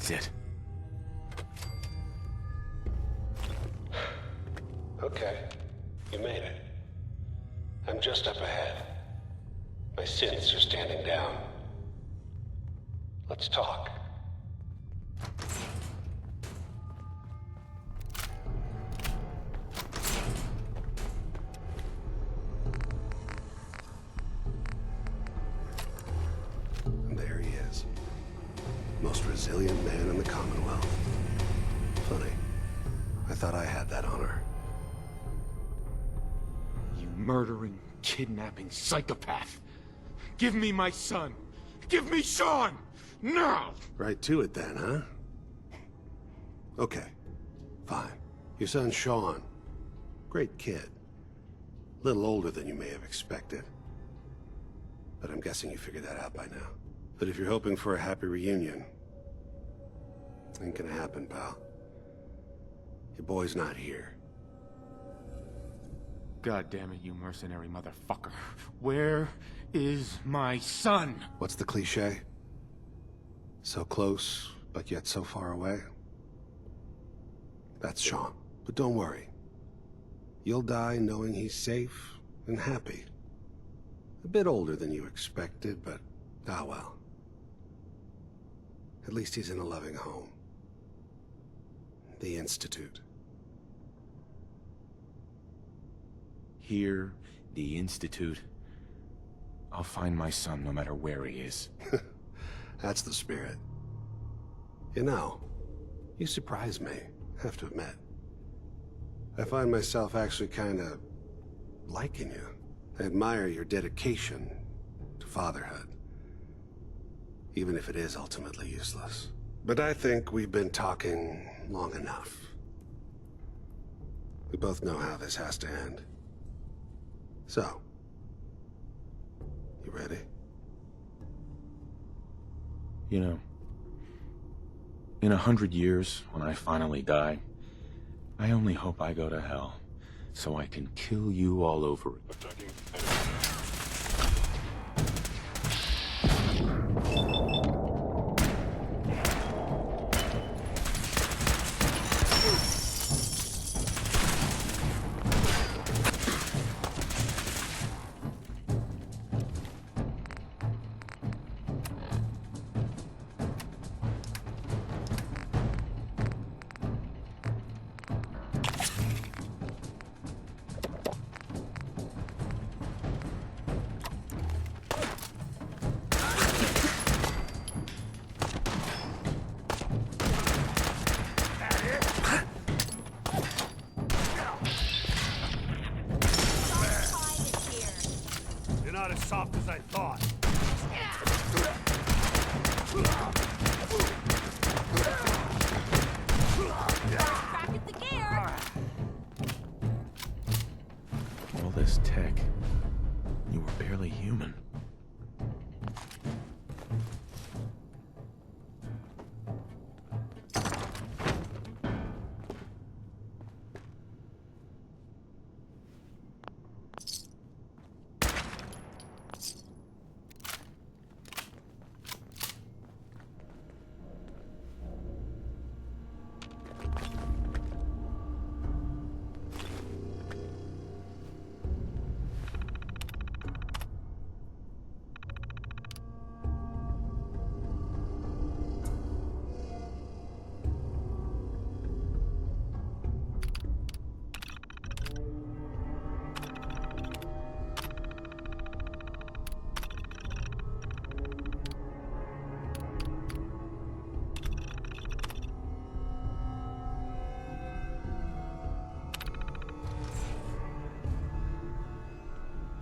That's it. Okay. You made it. I'm just up ahead. My synths are standing down. Let's talk. And there he is. Most resilient man in the Commonwealth. Funny. I thought I had that honor. You murdering, kidnapping psychopath. Give me my son. Give me Sean! Now! Right to it then, huh? Okay. Fine. Your son Sean. Great kid. Little older than you may have expected. But I'm guessing you figured that out by now. But if you're hoping for a happy reunion, ain't gonna happen, pal. Your boy's not here. God damn it, you mercenary motherfucker. Where is my son? What's the cliche? So close, but yet so far away? That's Sean. But don't worry. You'll die knowing he's safe and happy. A bit older than you expected, but ah well. At least he's in a loving home. The Institute. Here, the Institute. I'll find my son no matter where he is. That's the spirit. You know, you surprise me, have to admit. I find myself actually kinda liking you. I admire your dedication to fatherhood. Even if it is ultimately useless. But I think we've been talking long enough. We both know how this has to end. So, you ready? You know, in 100 years, when I finally die, I only hope I go to hell, so I can kill you all over again. You're not as soft as I thought. Back at the gear. All this tech, you were barely human.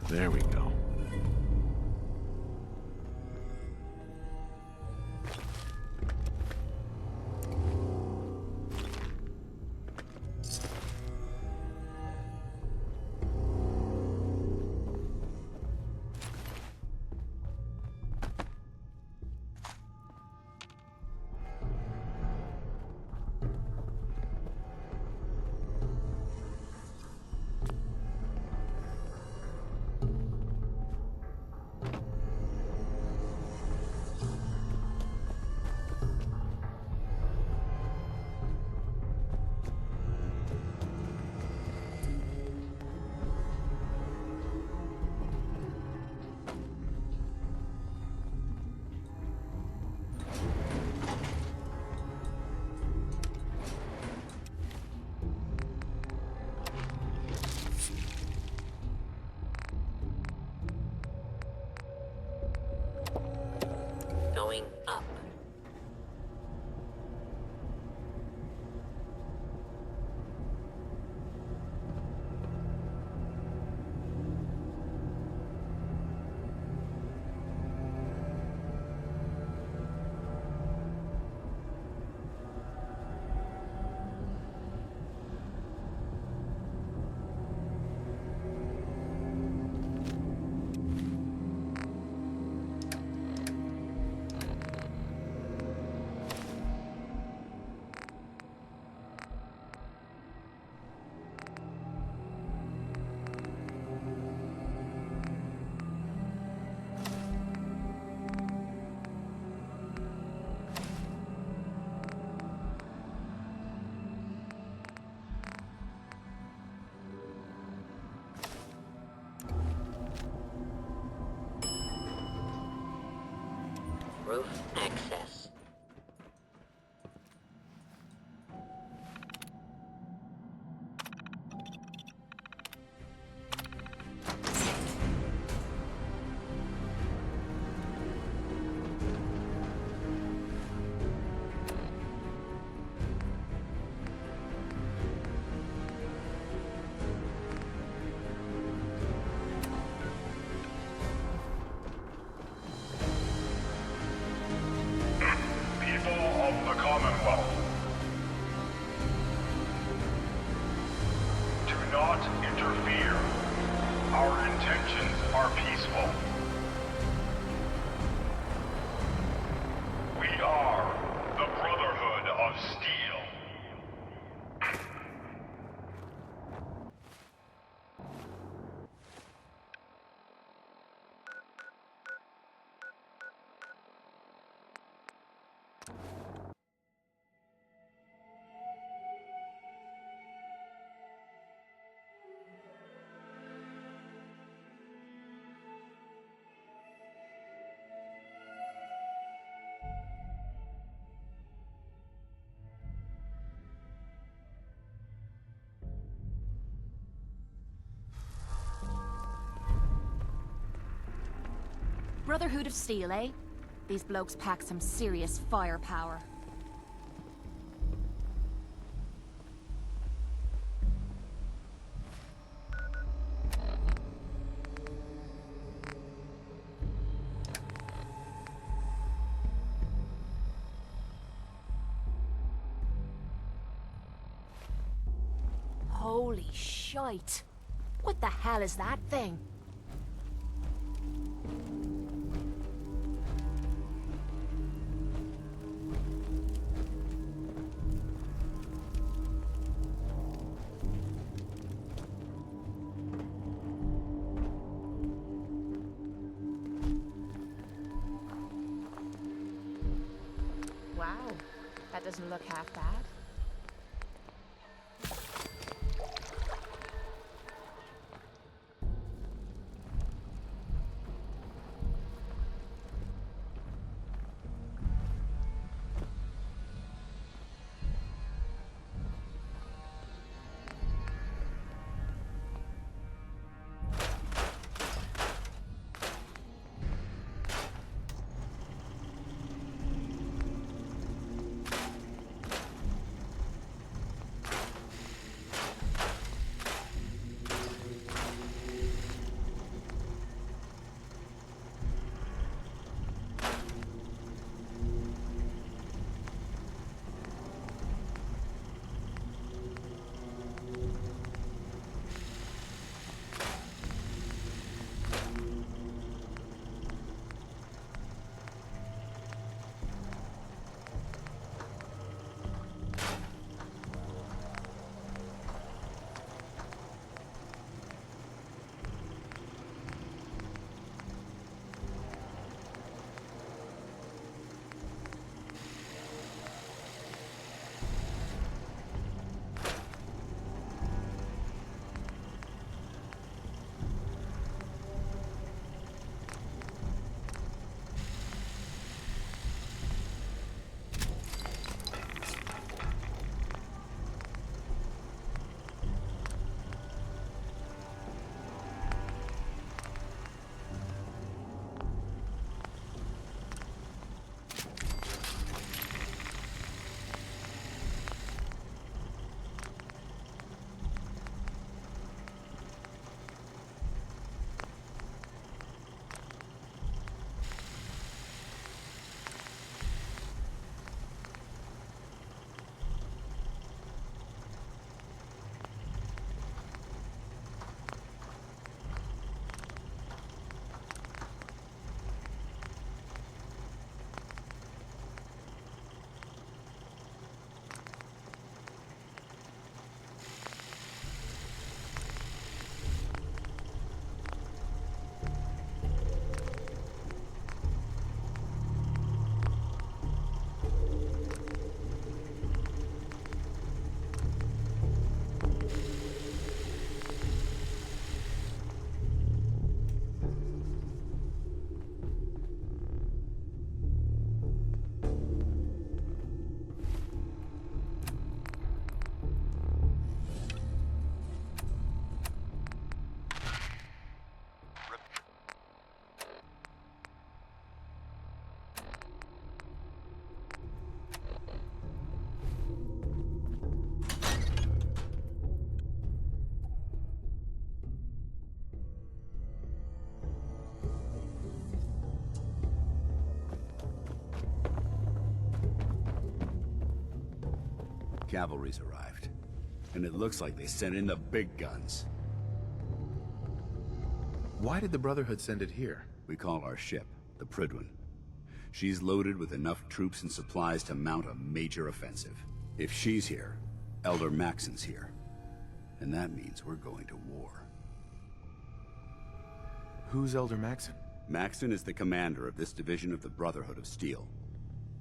There we go. roof access. People of the Commonwealth, do not interfere. Our intentions are peaceful. We are the Brotherhood of Steel. Brotherhood of Steel, eh? These blokes pack some serious firepower. Holy shite! What the hell is that thing? Wow, that doesn't look half bad. Cavalry's arrived. And it looks like they sent in the big guns. Why did the Brotherhood send it here? We call our ship the Prydwen. She's loaded with enough troops and supplies to mount a major offensive. If she's here, Elder Maxon's here. And that means we're going to war. Who's Elder Maxon? Maxon is the commander of this division of the Brotherhood of Steel.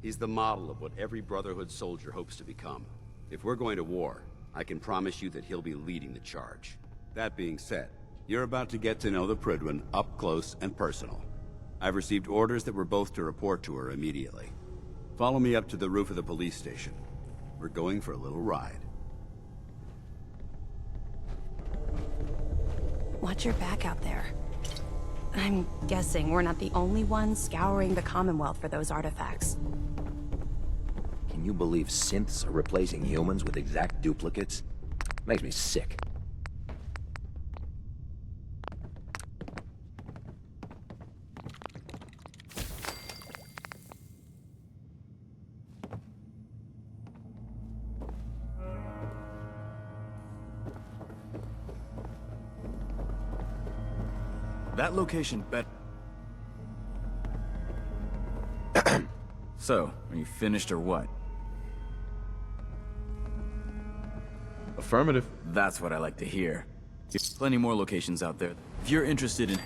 He's the model of what every Brotherhood soldier hopes to become. If we're going to war, I can promise you that he'll be leading the charge. That being said, you're about to get to know the Prydwen up close and personal. I've received orders that we're both to report to her immediately. Follow me up to the roof of the police station. We're going for a little ride. Watch your back out there. I'm guessing we're not the only ones scouring the Commonwealth for those artifacts. Can you believe synths are replacing humans with exact duplicates? Makes me sick. That location bet. So, are you finished or what? Affirmative. That's what I like to hear. There's plenty more locations out there. If you're interested in...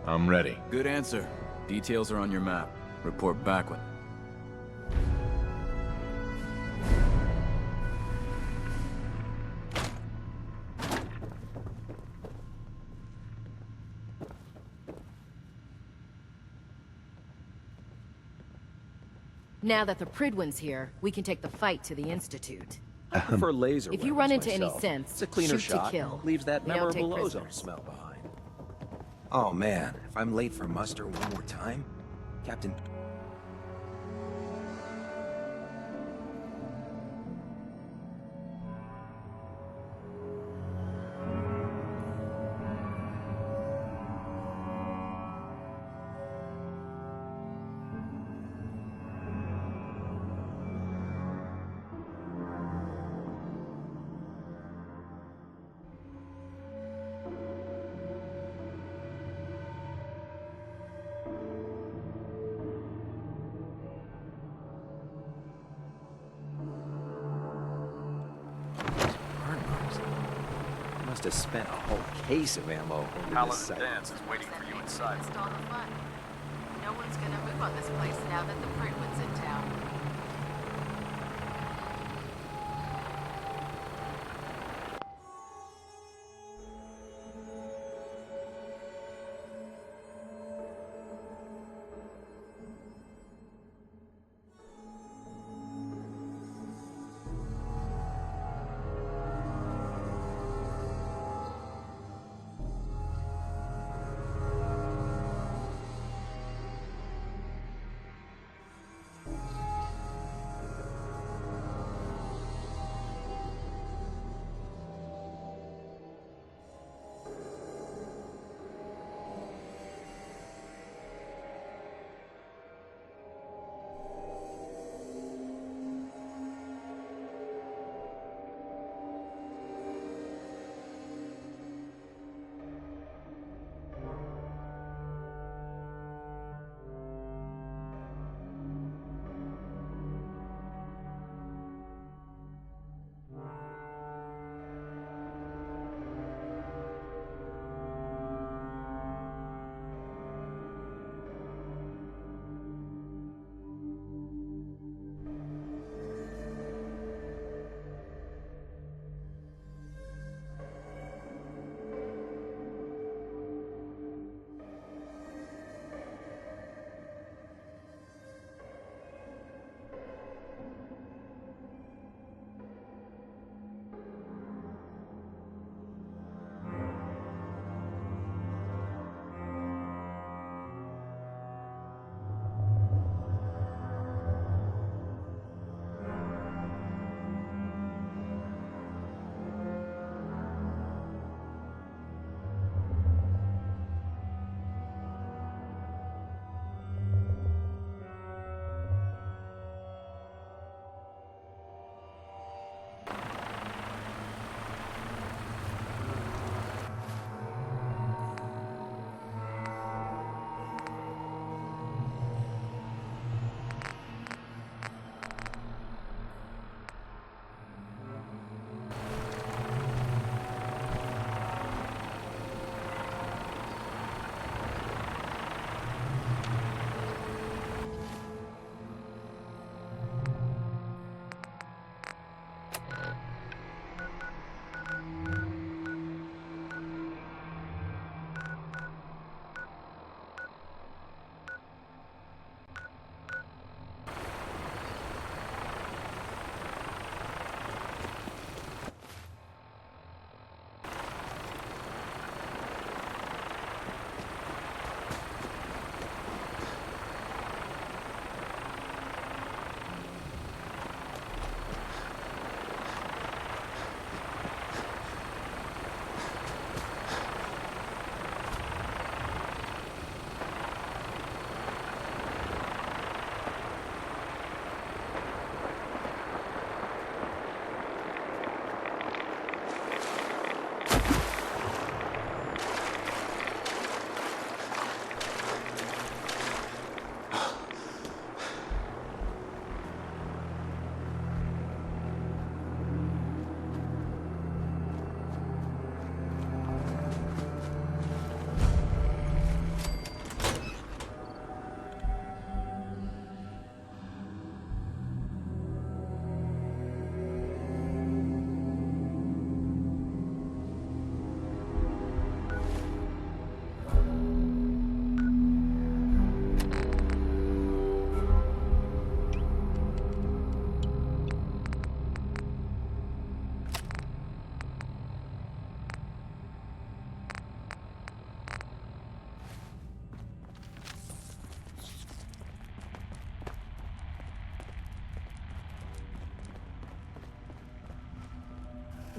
I'm ready. Good answer. Details are on your map. Report back when... Now that the Prydwen's here, we can take the fight to the Institute. I prefer laser If you weapons run into any myself. synths, It's a cleaner shoot to shot. kill. Leaves that We don't take memorable ozone prisoners. smell behind. Oh man, if I'm late for muster one more time, Captain... Must have spent a whole case of ammo over this Paladin site. Dance is waiting for you inside. Stall the fun. No one's gonna move on this place now that the Prydwen's in town.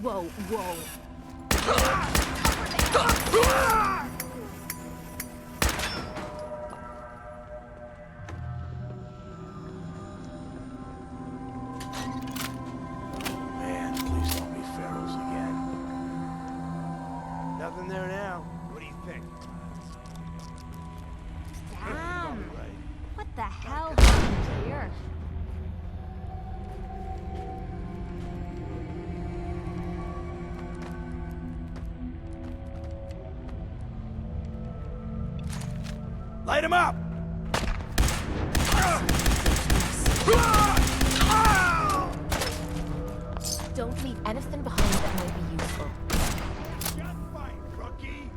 Whoa, whoa. Man, please don't be Pharaohs again. Nothing there now. What do you think? Damn! What the hell happened here? Light him up! Don't leave anything behind that might be useful. Gunfight, rookie!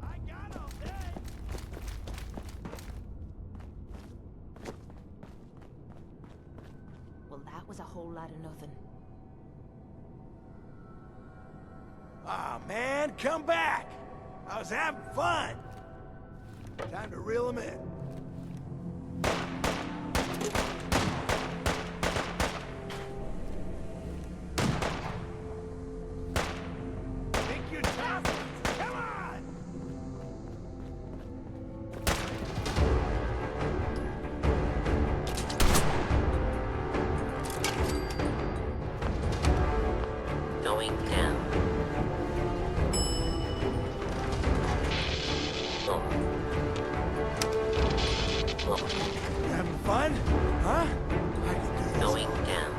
I got him, dead! Well, that was a whole lot of nothing. Ah, man, come back! I was having fun! Time to reel him in. Think you're tough? Come on! Going down. You having fun? Huh? I can do this. Going down.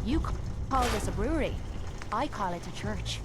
You call this a brewery. I call it a church.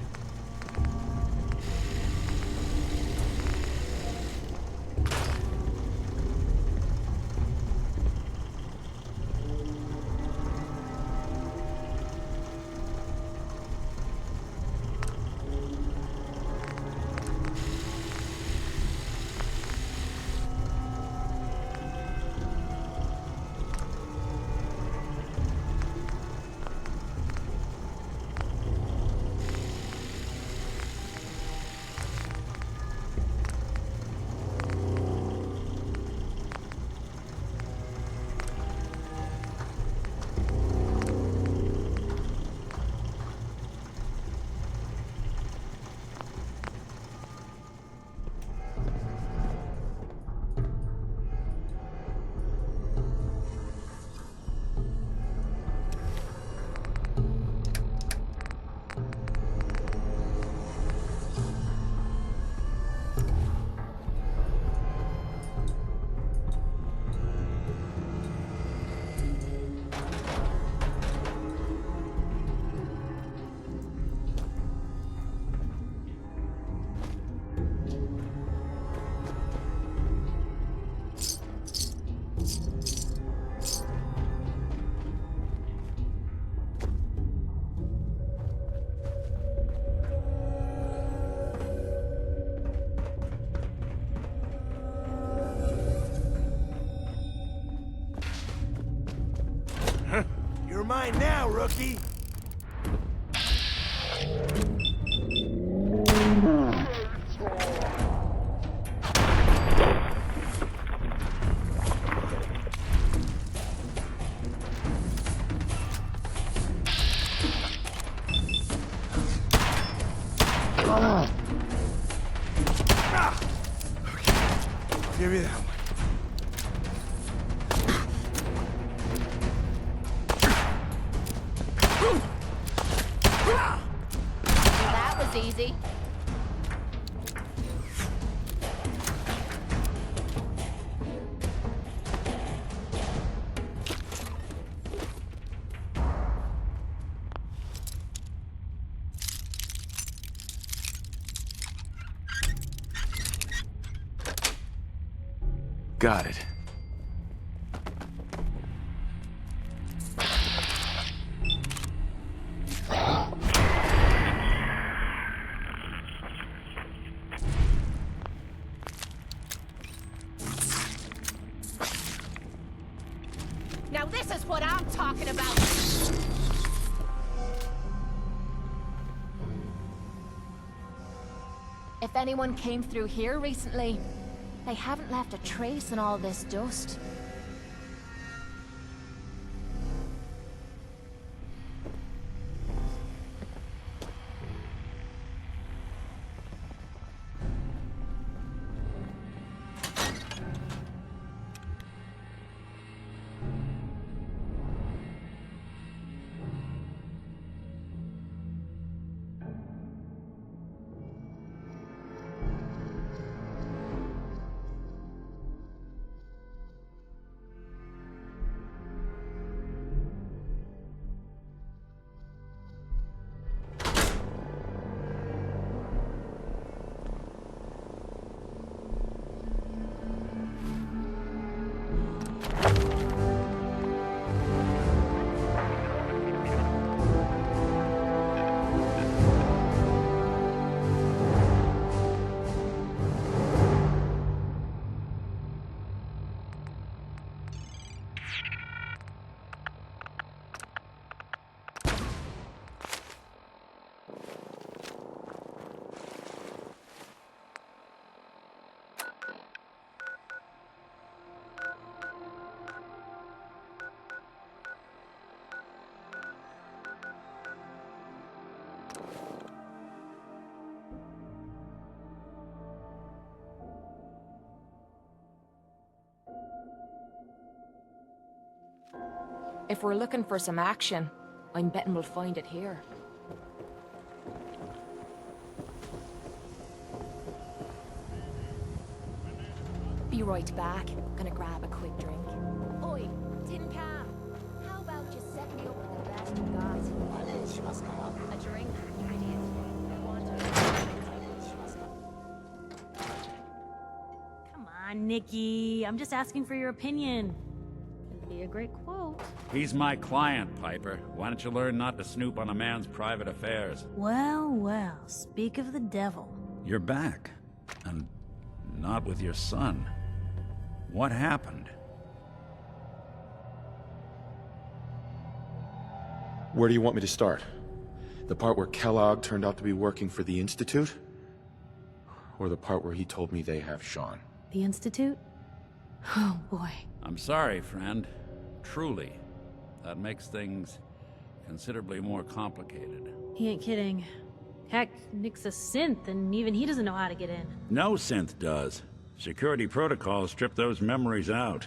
mine now, rookie. Give me that one. That was easy. Got it. Now this is what I'm talking about. If anyone came through here recently, they haven't left a trace in all this dust. If we're looking for some action, I'm betting we'll find it here. Be right back. Gonna grab a quick drink. Oi, Tin Can! How about you set me up with the best you got? A drink, you idiot. I want Come on, Nikki. I'm just asking for your opinion. It'd be a great quote. He's my client, Piper. Why don't you learn not to snoop on a man's private affairs? Well, well, speak of the devil. You're back. And not with your son. What happened? Where do you want me to start? The part where Kellogg turned out to be working for the Institute? Or the part where he told me they have Sean? The Institute? Oh, boy. I'm sorry, friend. Truly. That makes things considerably more complicated. He ain't kidding. Heck, Nick's a synth, and even he doesn't know how to get in. No synth does. Security protocols strip those memories out.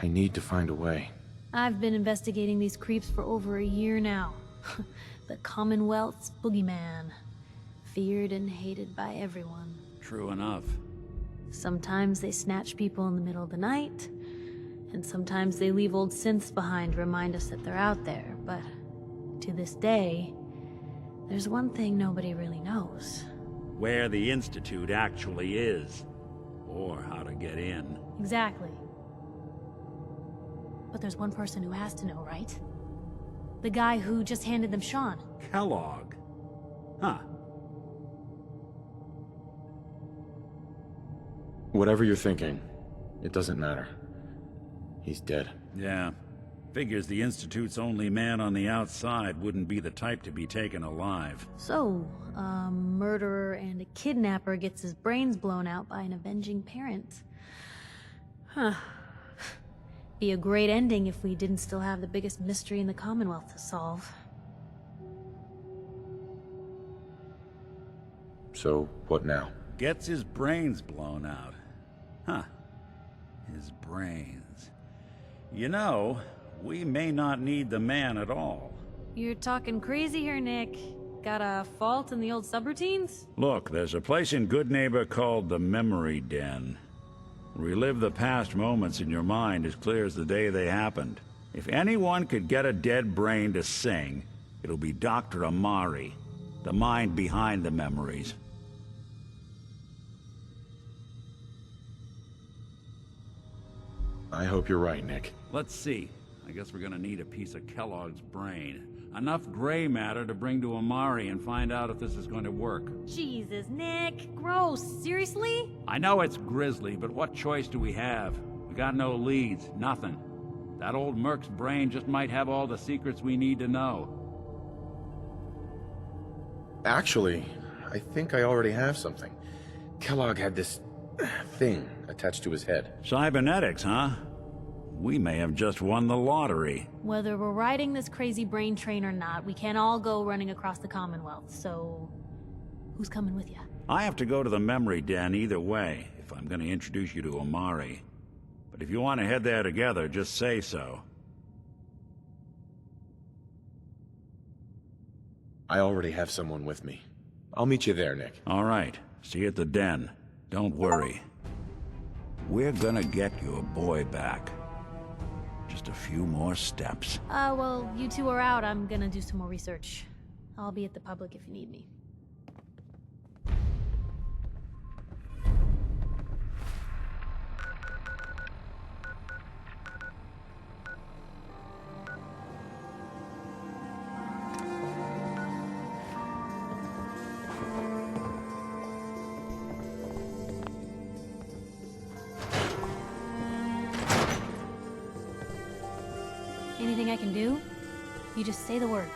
I need to find a way. I've been investigating these creeps for over a year now. The Commonwealth's boogeyman. Feared and hated by everyone. True enough. Sometimes they snatch people in the middle of the night, and sometimes they leave old synths behind to remind us that they're out there, but to this day, there's one thing nobody really knows. Where the Institute actually is. Or how to get in. Exactly. But there's one person who has to know, right? The guy who just handed them Sean. Kellogg. Huh. Whatever you're thinking, it doesn't matter. He's dead. Yeah. Figures the Institute's only man on the outside wouldn't be the type to be taken alive. So, a murderer and a kidnapper gets his brains blown out by an avenging parent. Huh. Be a great ending if we didn't still have the biggest mystery in the Commonwealth to solve. So, what now? Gets his brains blown out. Huh. His brains. You know, we may not need the man at all. You're talking crazy here, Nick. Got a fault in the old subroutines? Look, there's a place in Goodneighbor called the Memory Den. Relive the past moments in your mind as clear as the day they happened. If anyone could get a dead brain to sing, it'll be Dr. Amari, the mind behind the memories. I hope you're right, Nick. Let's see. I guess we're gonna need a piece of Kellogg's brain. Enough gray matter to bring to Amari and find out if this is going to work. Jesus, Nick. Gross. Seriously? I know it's grisly, but what choice do we have? We got no leads, nothing. That old Merc's brain just might have all the secrets we need to know. Actually, I think I already have something. Kellogg had this thing attached to his head. Cybernetics, huh? We may have just won the lottery. Whether we're riding this crazy brain train or not, we can't all go running across the Commonwealth, so... who's coming with you? I have to go to the Memory Den either way, if I'm going to introduce you to Amari. But if you want to head there together, just say so. I already have someone with me. I'll meet you there, Nick. All right. See you at the den. Don't worry. We're gonna get your boy back. Just a few more steps. Well, you two are out. I'm gonna do some more research. I'll be at the public if you need me. Anything I can do? You just say the word.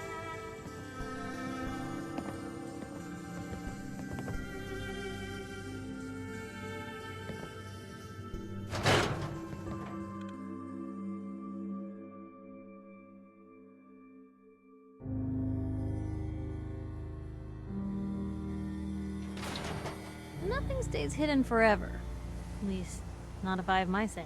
Nothing stays hidden forever. At least, not if I have my say.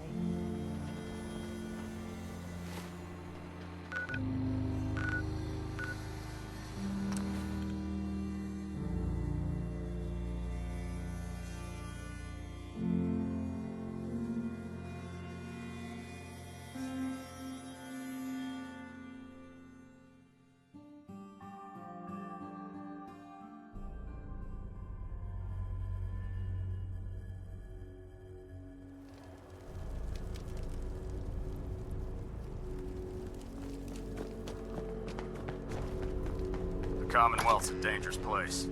The Commonwealth's a dangerous place.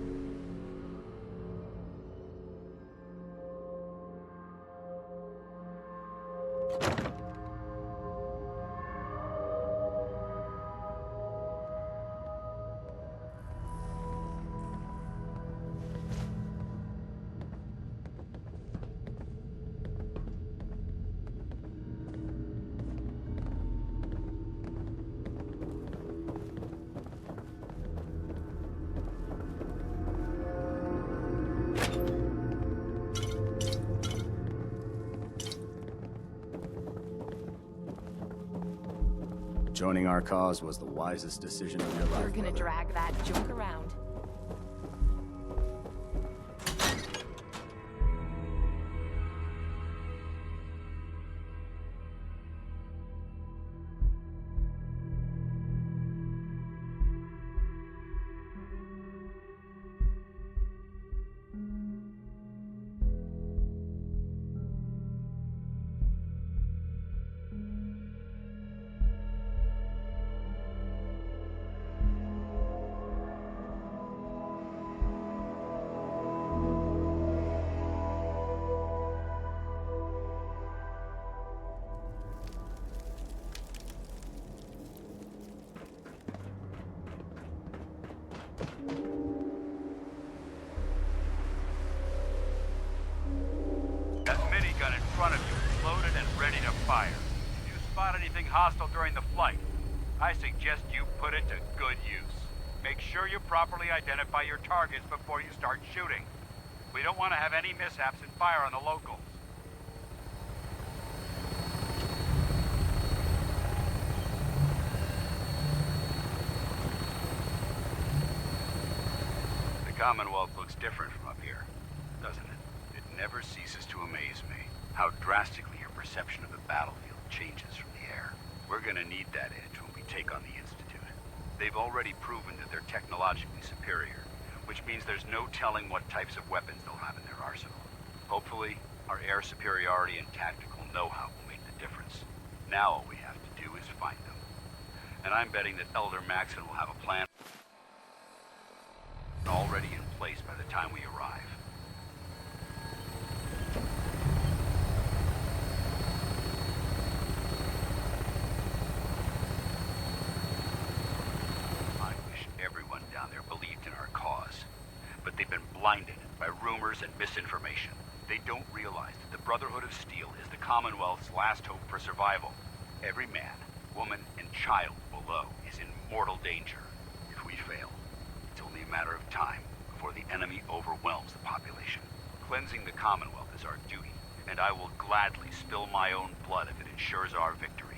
Joining our cause was the wisest decision of your life. You're gonna drag that joke around. hostile during the flight. I suggest you put it to good use. Make sure you properly identify your targets before you start shooting. We don't want to have any mishaps and fire on the locals. The Commonwealth looks different from up here, doesn't it? It never ceases to amaze me how drastically your perception of the battlefield changes from the air. We're gonna need that edge when we take on the Institute. They've already proven that they're technologically superior, which means there's no telling what types of weapons they'll have in their arsenal. Hopefully, our air superiority and tactical know-how will make the difference. Now all we have to do is find them. And I'm betting that Elder Maxson will have a plan already in place by the time we arrive. I wish everyone down there believed in our cause, but they've been blinded by rumors and misinformation. They don't realize that the Brotherhood of Steel is the Commonwealth's last hope for survival. Every man, woman, and child below is in mortal danger. If we fail, it's only a matter of time before the enemy overwhelms the population. Cleansing the Commonwealth is our duty, and I will gladly spill my own blood if it ensures our victory.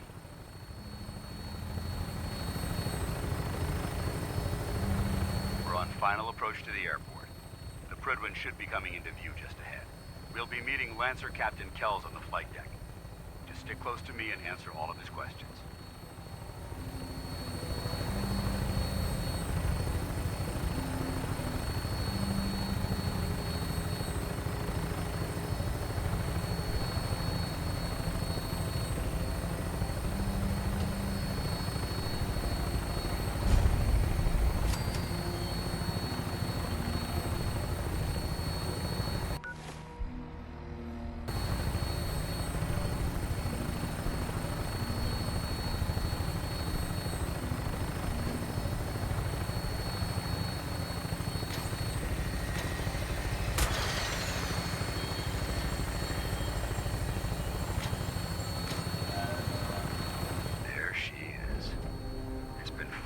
We're on final approach to the airport. The Prydwen should be coming into view just ahead. We'll be meeting Lancer Captain Kells on the flight deck. Just stick close to me and answer all of his questions.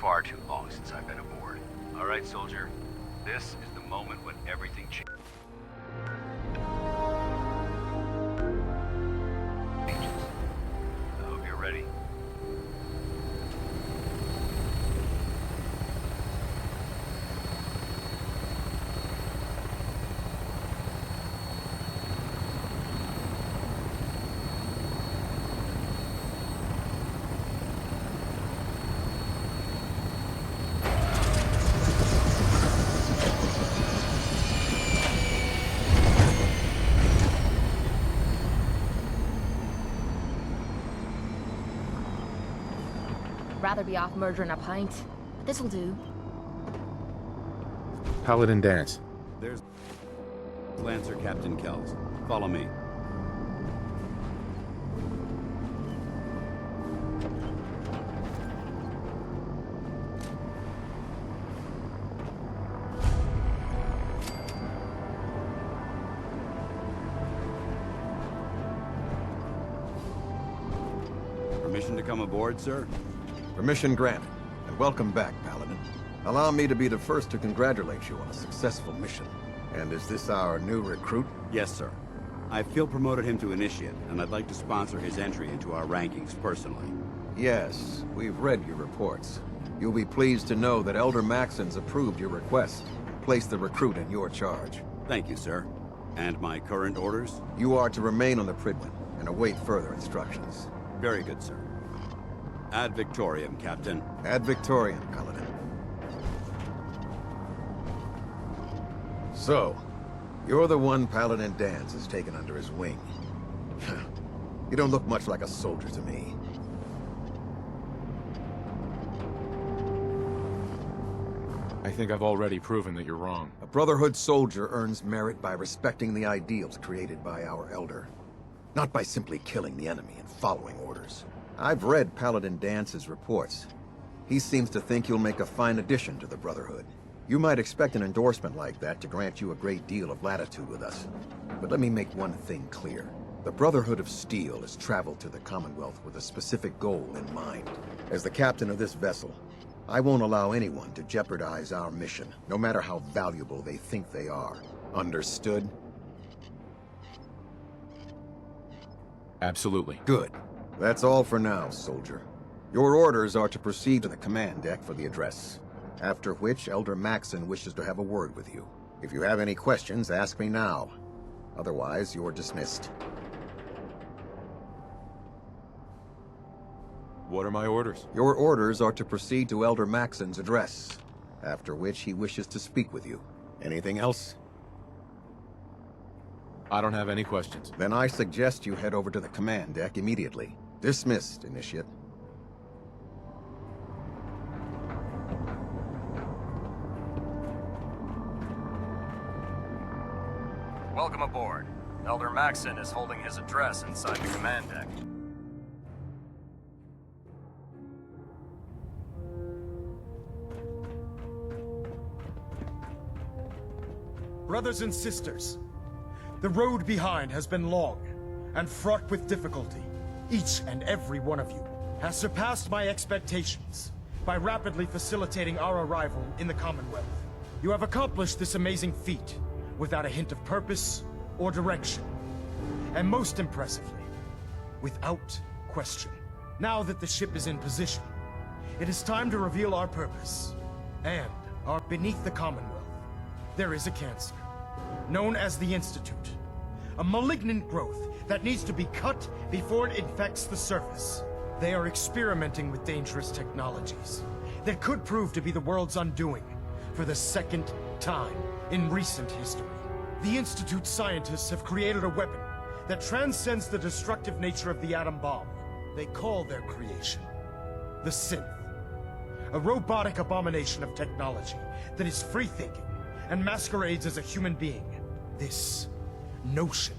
Far too long since I've been aboard. All right, soldier. This is the moment when everything changes. I hope you're ready. Rather be off murdering a pint. This'll do. Paladin Danse. There's Lancer Captain Kells. Follow me. Permission to come aboard, sir? Permission granted, and welcome back, Paladin. Allow me to be the first to congratulate you on a successful mission. And is this our new recruit? Yes, sir. I feel promoted him to Initiate, and I'd like to sponsor his entry into our rankings personally. Yes, we've read your reports. You'll be pleased to know that Elder Maxson's approved your request. Place the recruit in your charge. Thank you, sir. And my current orders? You are to remain on the Prydwen and await further instructions. Very good, sir. Ad Victoriam, Captain. Ad Victoriam, Paladin. So, you're the one Paladin Danse has taken under his wing. You don't look much like a soldier to me. I think I've already proven that you're wrong. A Brotherhood soldier earns merit by respecting the ideals created by our Elder, not by simply killing the enemy and following orders. I've read Paladin Danse's reports. He seems to think you'll make a fine addition to the Brotherhood. You might expect an endorsement like that to grant you a great deal of latitude with us. But let me make one thing clear. The Brotherhood of Steel has traveled to the Commonwealth with a specific goal in mind. As the captain of this vessel, I won't allow anyone to jeopardize our mission, no matter how valuable they think they are. Understood? Absolutely. Good. That's all for now, soldier. Your orders are to proceed to the command deck for the address, after which Elder Maxson wishes to have a word with you. If you have any questions, ask me now. Otherwise, you're dismissed. What are my orders? Your orders are to proceed to Elder Maxson's address, after which he wishes to speak with you. Anything else? I don't have any questions. Then I suggest you head over to the command deck immediately. Dismissed, Initiate. Welcome aboard. Elder Maxson is holding his address inside the command deck. Brothers and sisters, the road behind has been long and fraught with difficulty. Each and every one of you has surpassed my expectations by rapidly facilitating our arrival in the Commonwealth. You have accomplished this amazing feat without a hint of purpose or direction. And most impressively, without question. Now that the ship is in position, it is time to reveal our purpose. And beneath the Commonwealth, there is a cancer, known as the Institute. A malignant growth that needs to be cut before it infects the surface. They are experimenting with dangerous technologies that could prove to be the world's undoing for the second time in recent history. The Institute's scientists have created a weapon that transcends the destructive nature of the atom bomb. They call their creation the Synth. A robotic abomination of technology that is free-thinking and masquerades as a human being. This notion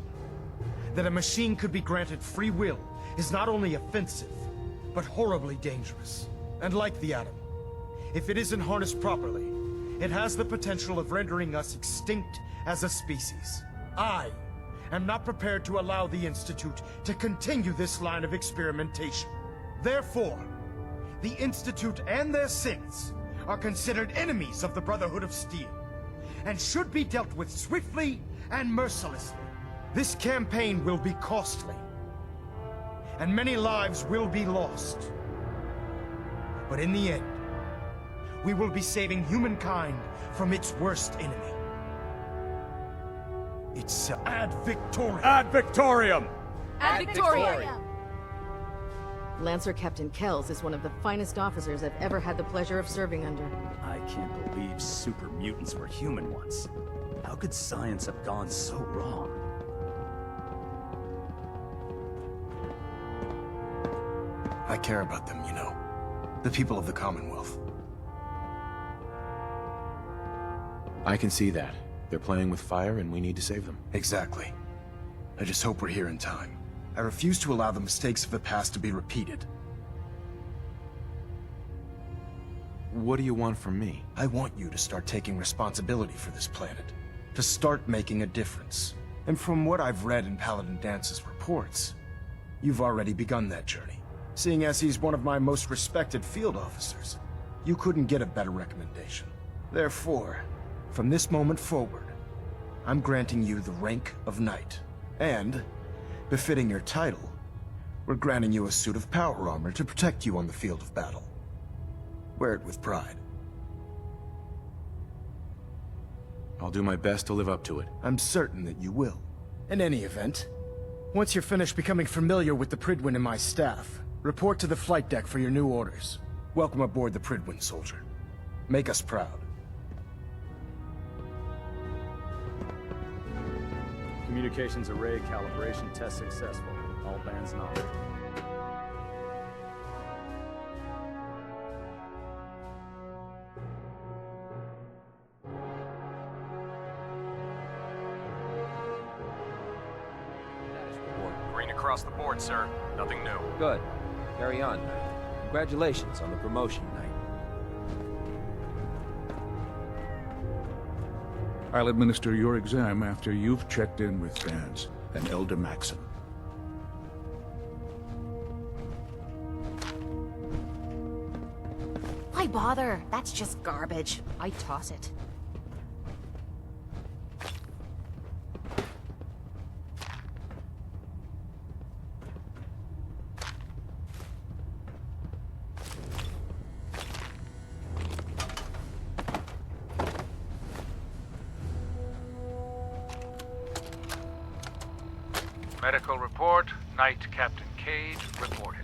that a machine could be granted free will is not only offensive, but horribly dangerous. And like the atom, if it isn't harnessed properly, it has the potential of rendering us extinct as a species. I am not prepared to allow the Institute to continue this line of experimentation. Therefore, the Institute and their synths are considered enemies of the Brotherhood of Steel, and should be dealt with swiftly and mercilessly. This campaign will be costly, and many lives will be lost. But in the end, we will be saving humankind from its worst enemy. It's Ad Victoriam! Ad Victoriam! Ad Victoriam! Lancer Captain Kells is one of the finest officers I've ever had the pleasure of serving under. I can't believe super mutants were human once. How could science have gone so wrong? I care about them, you know. The people of the Commonwealth. I can see that. They're playing with fire and we need to save them. Exactly. I just hope we're here in time. I refuse to allow the mistakes of the past to be repeated. What do you want from me? I want you to start taking responsibility for this planet. To start making a difference. And from what I've read in Paladin Dance's reports, you've already begun that journey. Seeing as he's one of my most respected field officers, you couldn't get a better recommendation. Therefore, from this moment forward, I'm granting you the rank of Knight. And, befitting your title, we're granting you a suit of power armor to protect you on the field of battle. Wear it with pride. I'll do my best to live up to it. I'm certain that you will. In any event, once you're finished becoming familiar with the Prydwen and my staff, report to the flight deck for your new orders. Welcome aboard the Prydwen, soldier. Make us proud. Communications array calibration test successful. All bands nominated. Green across the board, sir. Nothing new. Good. Carry on, Knight. Congratulations on the promotion, Knight. I'll administer your exam after you've checked in with Vance and Elder Maxson. bother? That's just garbage. I toss it. Medical report, Knight Captain Cage reported.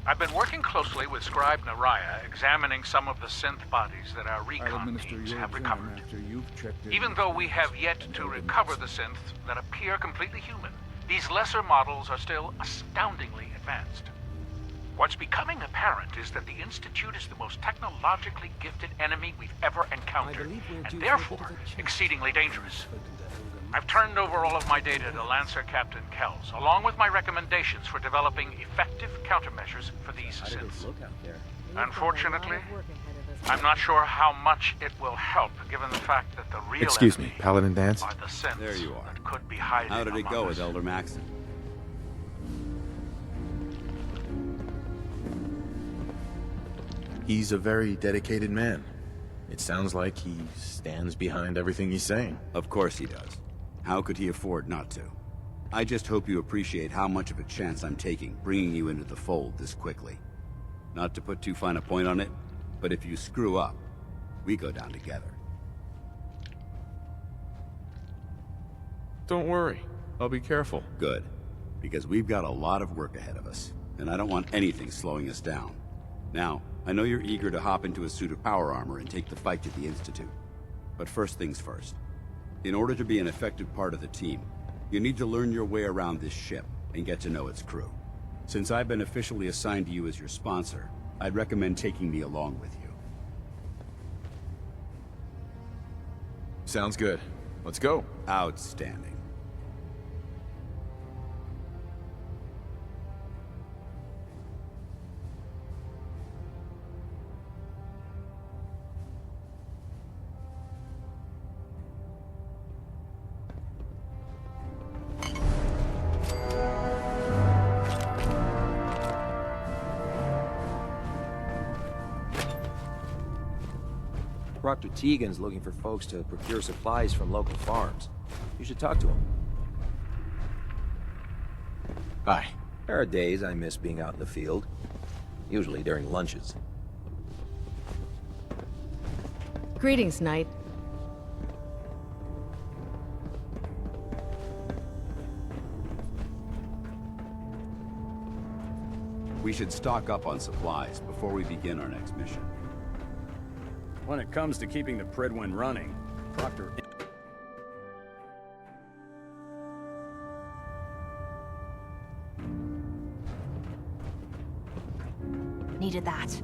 I've been working closely with Scribe Naraya, examining some of the synth bodies that our recon teams have recovered. Even though we have yet to recover the synths that appear completely human, these lesser models are still astoundingly advanced. What's becoming apparent is that the Institute is the most technologically gifted enemy we've ever encountered, and therefore exceedingly dangerous. I've turned over all of my data to Lancer Captain Kells, along with my recommendations for developing effective countermeasures for these synths. Unfortunately, I'm not sure how much it will help, given the fact that the real Excuse enemy me, Paladin Dance? are the synths There you are. that could be hiding How did it among go us. with Elder Maxon? He's a very dedicated man. It sounds like he stands behind everything he's saying. Of course he does. How could he afford not to? I just hope you appreciate how much of a chance I'm taking bringing you into the fold this quickly. Not to put too fine a point on it, but if you screw up, we go down together. Don't worry. I'll be careful. Good. Because we've got a lot of work ahead of us, and I don't want anything slowing us down. Now, I know you're eager to hop into a suit of power armor and take the fight to the Institute. But first things first. In order to be an effective part of the team, you need to learn your way around this ship and get to know its crew. Since I've been officially assigned to you as your sponsor, I'd recommend taking me along with you. Sounds good. Let's go. Outstanding. Proctor Tegan's looking for folks to procure supplies from local farms. You should talk to him. Hi. There are days I miss being out in the field. Usually during lunches. Greetings, Knight. We should stock up on supplies before we begin our next mission. When it comes to keeping the Pridwen running, Proctor... Needed that.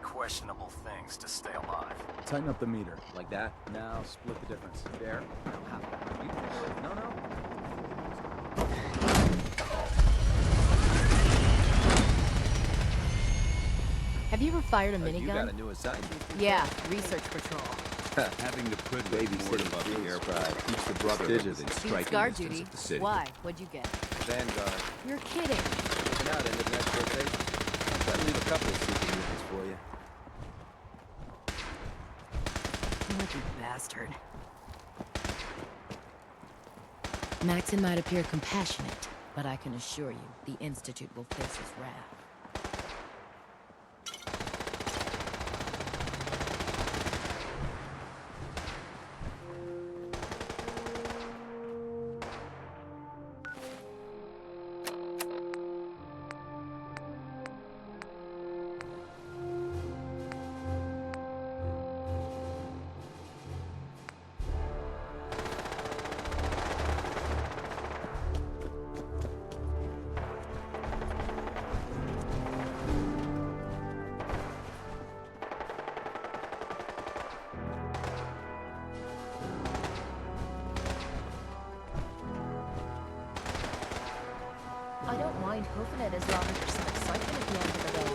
Questionable things to stay alive. Tighten up the meter. Like that? Now split the difference. There? Now half that. No, no. Have you ever fired a You got a minigun? new assignment? Yeah, research patrol. Having the Baby Pridwen moored above the pride. aircraft keeps the Brotherhood within Beats striking guard distance duty. of the city. Why? What'd you get? Vanguard. You're kidding. Looking out into the next rotation. Try to leave a couple of secret units for you. Lucky bastard. Maxon might appear compassionate, but I can assure you, the Institute will face his wrath. I don't mind hoofing it as long as there's some excitement at the end of the day.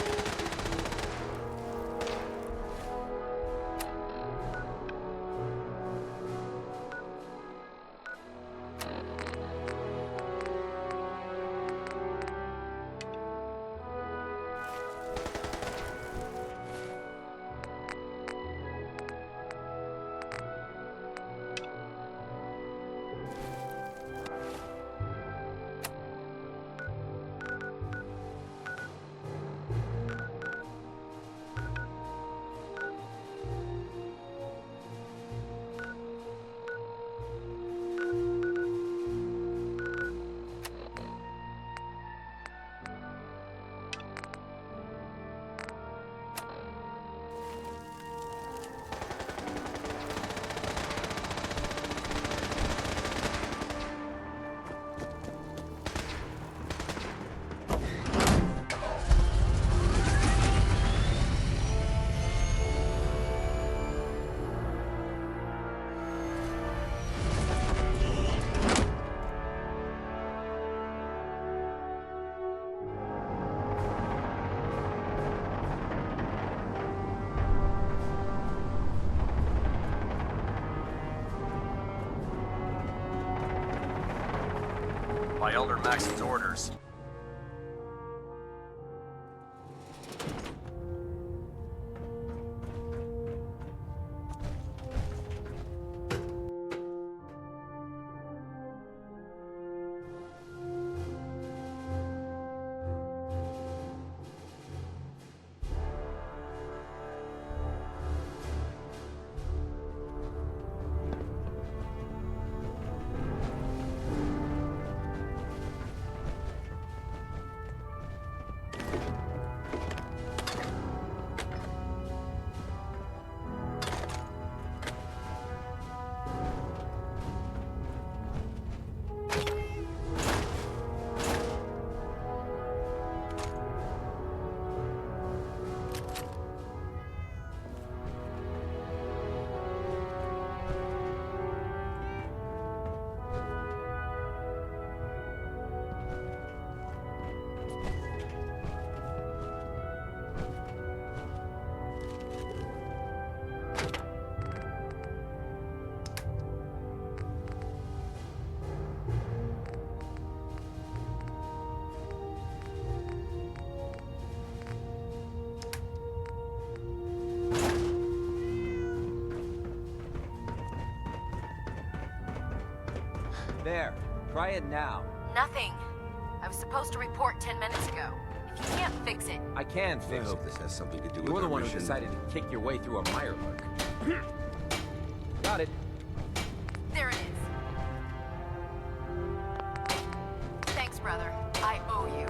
By Elder Maxon's orders. There. Try it now. Nothing. I was supposed to report 10 minutes ago. If you can't fix it... I can fix it. I hope this has something to do with You're the our one who mission. decided to kick your way through a mirelurk. Got it. There it is. Thanks, brother. I owe you.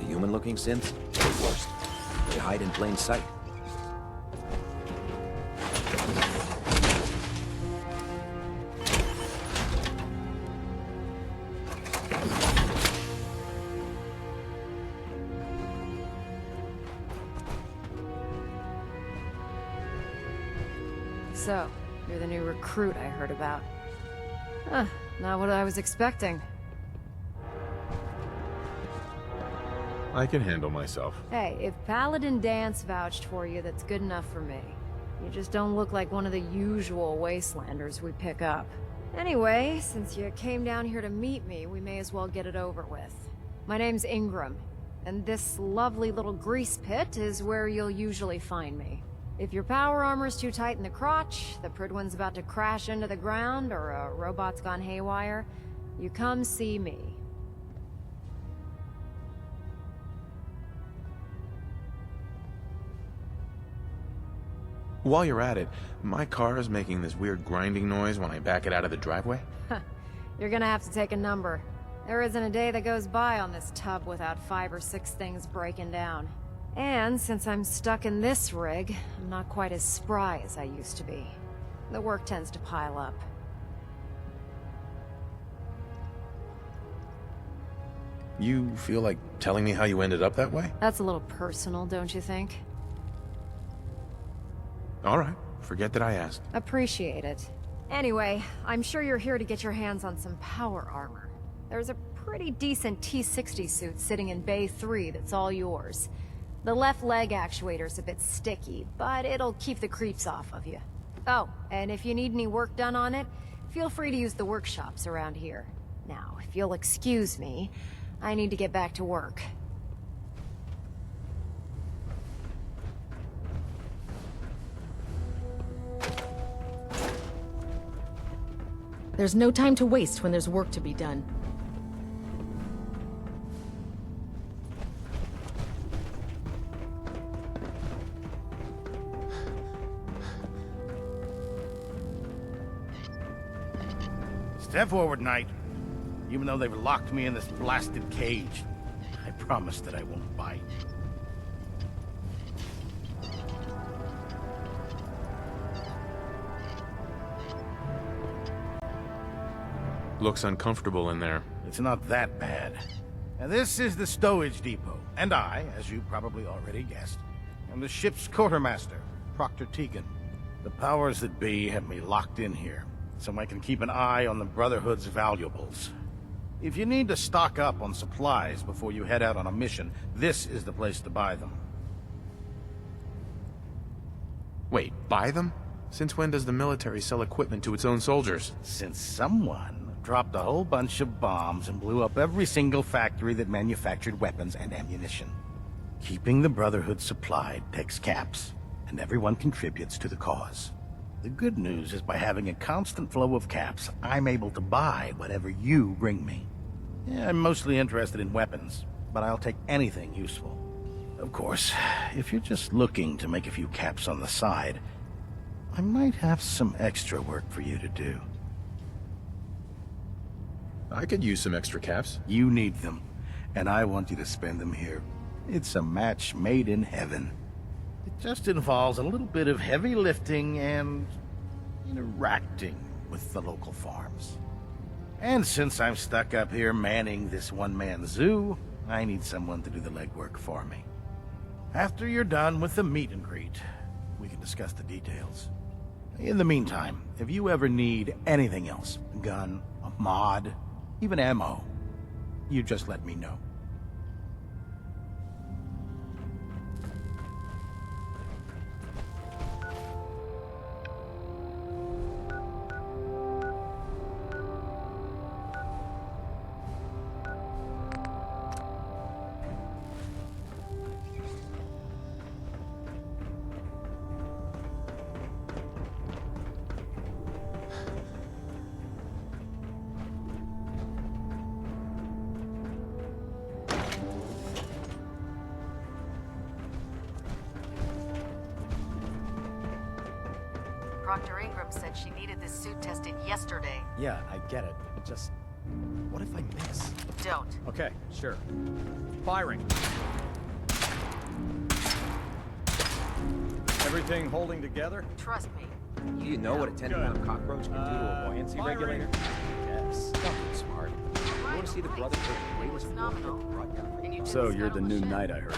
Human-looking synths? The worst. They hide in plain sight. So, you're the new recruit I heard about. Huh, not what I was expecting. I can handle myself. Hey, if Paladin Danse vouched for you, that's good enough for me. You just don't look like one of the usual Wastelanders we pick up. Anyway, since you came down here to meet me, we may as well get it over with. My name's Ingram, and this lovely little grease pit is where you'll usually find me. If your power armor's too tight in the crotch, the Pridwen's about to crash into the ground, or a robot's gone haywire, you come see me. While you're at it, my car is making this weird grinding noise when I back it out of the driveway. You're gonna have to take a number. There isn't a day that goes by on this tub without 5 or 6 things breaking down. And since I'm stuck in this rig, I'm not quite as spry as I used to be. The work tends to pile up. You feel like telling me how you ended up that way? That's a little personal, don't you think? All right, forget that I asked. Appreciate it. Anyway, I'm sure you're here to get your hands on some power armor. There's a pretty decent T-60 suit sitting in Bay 3 that's all yours. The left leg actuator's a bit sticky, but it'll keep the creeps off of you. Oh, and if you need any work done on it, feel free to use the workshops around here. Now, if you'll excuse me, I need to get back to work. There's no time to waste when there's work to be done. Step forward, Knight. Even though they've locked me in this blasted cage, I promise that I won't bite. Looks uncomfortable in there. It's not that bad. Now, this is the stowage depot, and I, as you probably already guessed, am the ship's quartermaster, Proctor Tegan. The powers that be have me locked in here, so I can keep an eye on the Brotherhood's valuables. If you need to stock up on supplies before you head out on a mission, this is the place to buy them. Wait, buy them? Since when does the military sell equipment to its own soldiers? Since someone dropped a whole bunch of bombs and blew up every single factory that manufactured weapons and ammunition. Keeping the Brotherhood supplied takes caps, and everyone contributes to the cause. The good news is by having a constant flow of caps, I'm able to buy whatever you bring me. Yeah, I'm mostly interested in weapons, but I'll take anything useful. Of course, if you're just looking to make a few caps on the side, I might have some extra work for you to do. I could use some extra caps. You need them, and I want you to spend them here. It's a match made in heaven. It just involves a little bit of heavy lifting and interacting with the local farms. And since I'm stuck up here manning this one-man zoo, I need someone to do the legwork for me. After you're done with the meet and greet, we can discuss the details. In the meantime, if you ever need anything else, a gun, a mod, even ammo, you just let me know. Proctor Ingram said she needed this suit tested yesterday. Yeah, I get it. Just... what if I miss? Don't. Okay, sure. Firing. Everything holding together? Trust me. Do you know what a 10-pound cockroach can do to a buoyancy regulator? Yes. Something smart. You want to see the Brotherhood's greatest warfare broadcast? So you're the new knight I heard.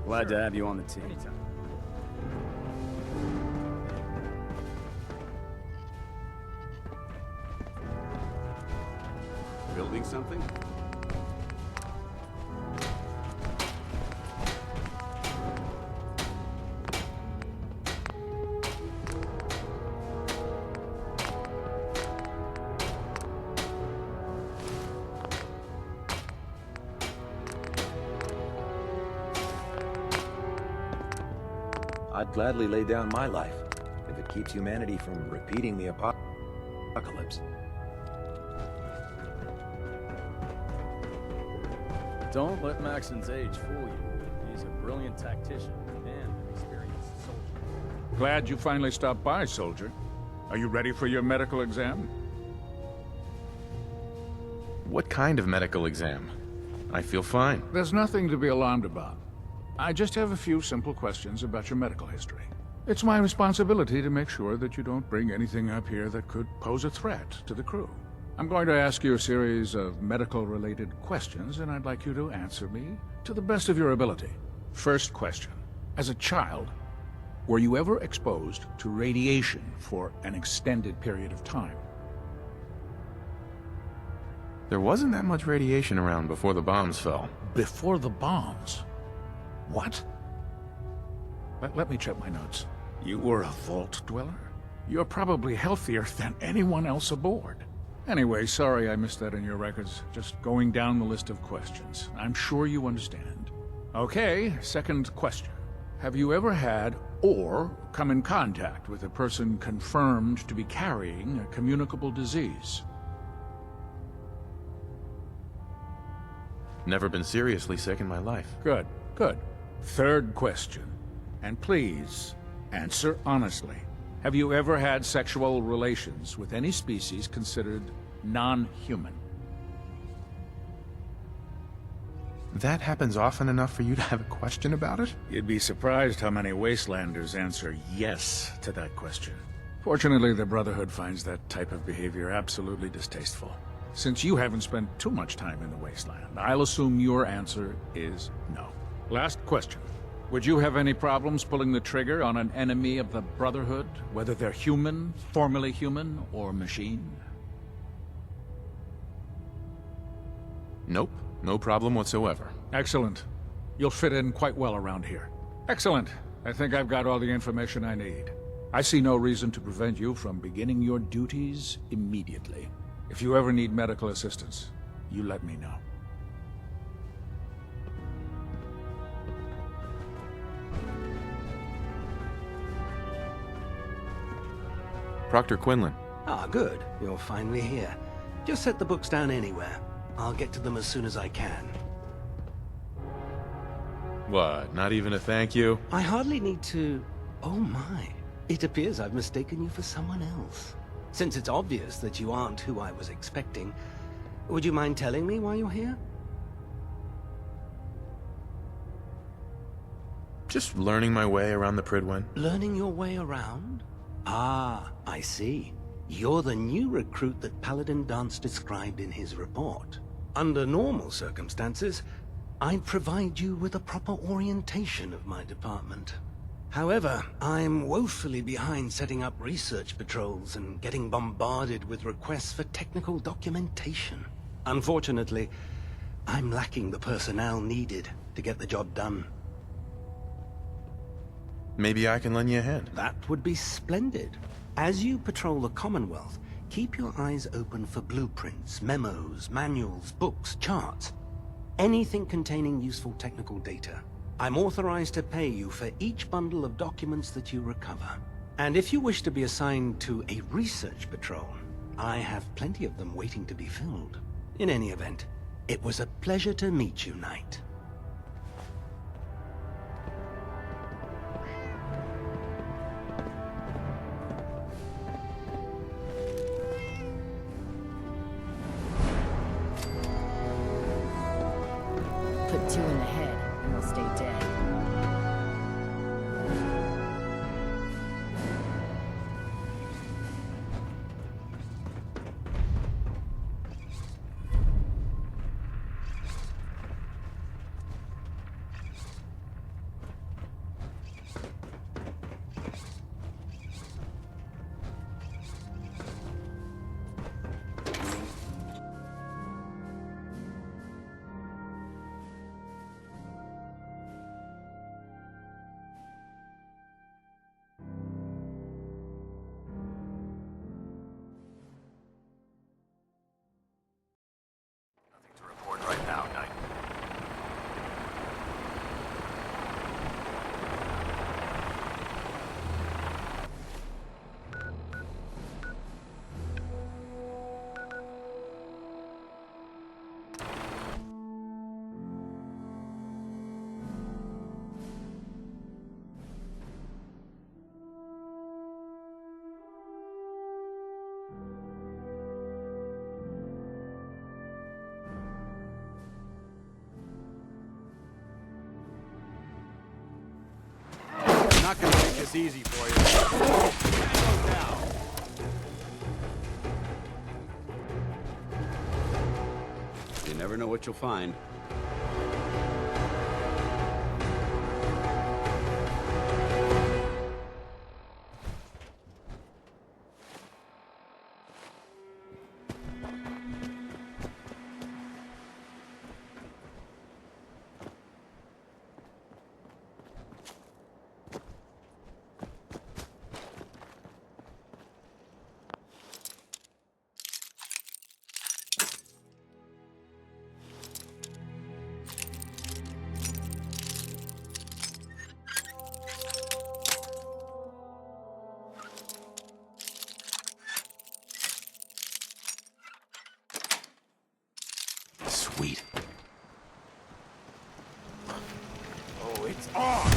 Glad to have you on the team. Building something? I'd gladly lay down my life if it keeps humanity from repeating the apocalypse. Don't let Maxon's age fool you. He's a brilliant tactician and an experienced soldier. Glad you finally stopped by, soldier. Are you ready for your medical exam? What kind of medical exam? I feel fine. There's nothing to be alarmed about. I just have a few simple questions about your medical history. It's my responsibility to make sure that you don't bring anything up here that could pose a threat to the crew. I'm going to ask you a series of medical-related questions, and I'd like you to answer me to the best of your ability. First question. As a child, were you ever exposed to radiation for an extended period of time? There wasn't that much radiation around before the bombs fell. Before the bombs? What? Let me check my notes. You were a vault dweller? You're probably healthier than anyone else aboard. Anyway, sorry I missed that in your records. Just going down the list of questions. I'm sure you understand. Okay, second question. Have you ever had or come in contact with a person confirmed to be carrying a communicable disease? Never been seriously sick in my life. Good, good. Third question. And please, answer honestly. Have you ever had sexual relations with any species considered non-human? That happens often enough for you to have a question about it? You'd be surprised how many Wastelanders answer yes to that question. Fortunately, the Brotherhood finds that type of behavior absolutely distasteful. Since you haven't spent too much time in the Wasteland, I'll assume your answer is no. Last question. Would you have any problems pulling the trigger on an enemy of the Brotherhood, whether they're human, formerly human, or machine? Nope, no problem whatsoever. Excellent. You'll fit in quite well around here. Excellent. I think I've got all the information I need. I see no reason to prevent you from beginning your duties immediately. If you ever need medical assistance, you let me know. Proctor Quinlan. Ah, good. You're finally here. Just set the books down anywhere. I'll get to them as soon as I can. What, not even a thank you? I hardly need to... Oh my. It appears I've mistaken you for someone else. Since it's obvious that you aren't who I was expecting, would you mind telling me why you're here? Just learning my way around the Prydwen. Learning your way around? Ah, I see. You're the new recruit that Paladin Danse described in his report. Under normal circumstances, I'd provide you with a proper orientation of my department. However, I'm woefully behind setting up research patrols and getting bombarded with requests for technical documentation. Unfortunately, I'm lacking the personnel needed to get the job done. Maybe I can lend you a hand. That would be splendid. As you patrol the Commonwealth, keep your eyes open for blueprints, memos, manuals, books, charts. Anything containing useful technical data. I'm authorized to pay you for each bundle of documents that you recover. And if you wish to be assigned to a research patrol, I have plenty of them waiting to be filled. In any event, it was a pleasure to meet you, Knight. Put two in the head, and they'll stay dead. Not gonna make this easy for you. You never know what you'll find. Sweet. Oh, it's on!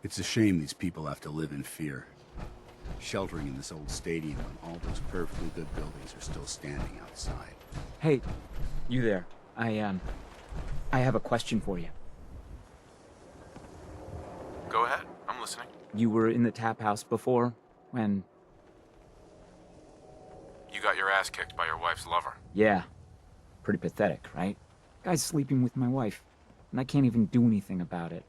It's a shame these people have to live in fear. Sheltering in this old stadium when all those perfectly good buildings are still standing outside. Hey, you there. I have a question for you. Go ahead. I'm listening. You were in the tap house before, when... You got your ass kicked by your wife's lover. Yeah. Pretty pathetic, right? Guy's sleeping with my wife, and I can't even do anything about it.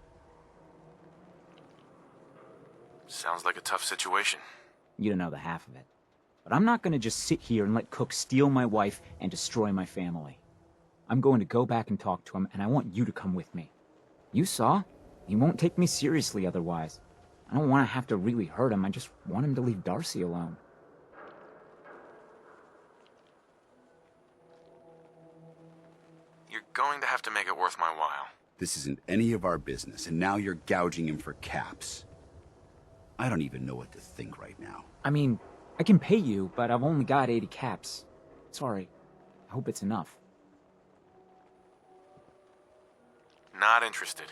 Sounds like a tough situation. You don't know the half of it. But I'm not gonna just sit here and let Cook steal my wife and destroy my family. I'm going to go back and talk to him, and I want you to come with me. You saw? He won't take me seriously otherwise. I don't want to have to really hurt him, I just want him to leave Darcy alone. You're going to have to make it worth my while. This isn't any of our business, and now you're gouging him for caps. I don't even know what to think right now. I mean, I can pay you, but I've only got 80 caps. Sorry. I hope it's enough. Not interested.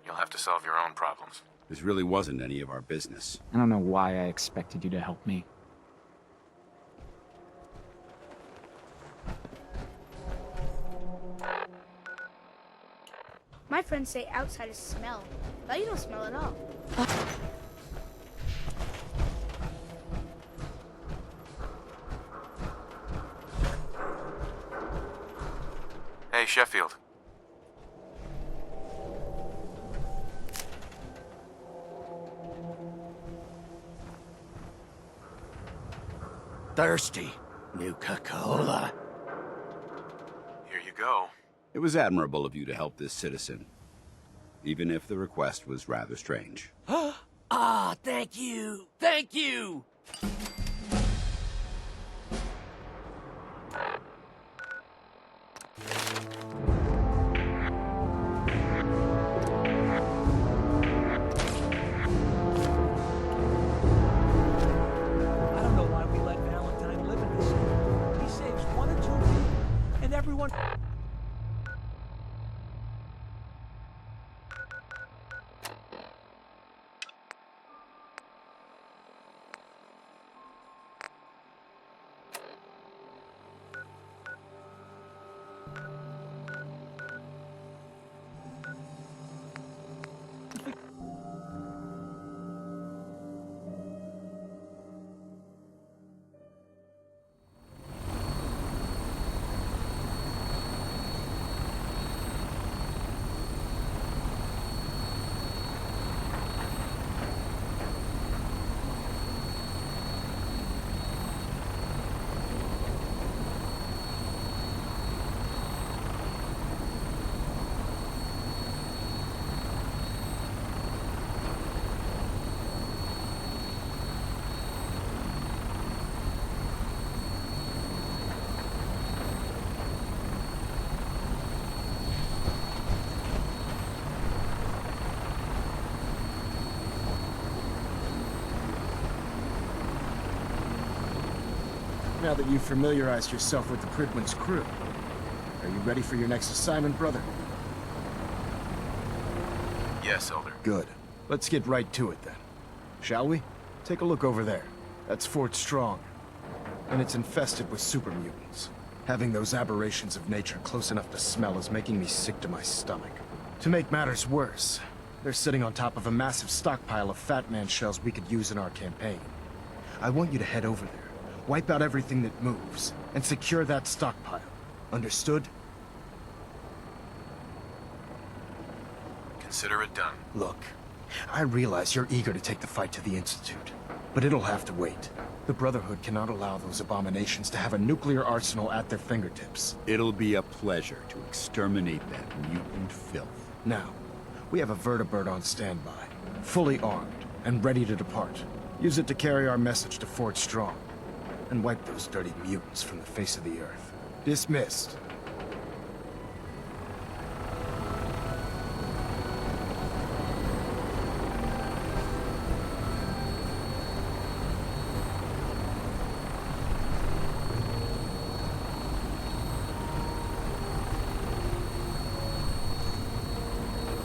You'll have to solve your own problems. This really wasn't any of our business. I don't know why I expected you to help me. My friends say outsiders smell, but you don't smell at all. Hey, Sheffield. Thirsty. Nuka-Cola. Here you go. It was admirable of you to help this citizen, even if the request was rather strange. Ah, thank you! Thank you! I don't know why we let Valentine live in this city. He saves 1 or 2 people, and everyone... Now that you've familiarized yourself with the Prydwen's crew, are you ready for your next assignment, brother? Yes, Elder. Good. Let's get right to it then. Shall we? Take a look over there. That's Fort Strong. And it's infested with super mutants. Having those aberrations of nature close enough to smell is making me sick to my stomach. To make matters worse, they're sitting on top of a massive stockpile of Fat Man shells we could use in our campaign. I want you to head over there, wipe out everything that moves, and secure that stockpile. Understood? Consider it done. Look, I realize you're eager to take the fight to the Institute, but it'll have to wait. The Brotherhood cannot allow those abominations to have a nuclear arsenal at their fingertips. It'll be a pleasure to exterminate that mutant filth. Now, we have a vertibird on standby, fully armed, and ready to depart. Use it to carry our message to Fort Strong, and wipe those dirty mutants from the face of the earth. Dismissed.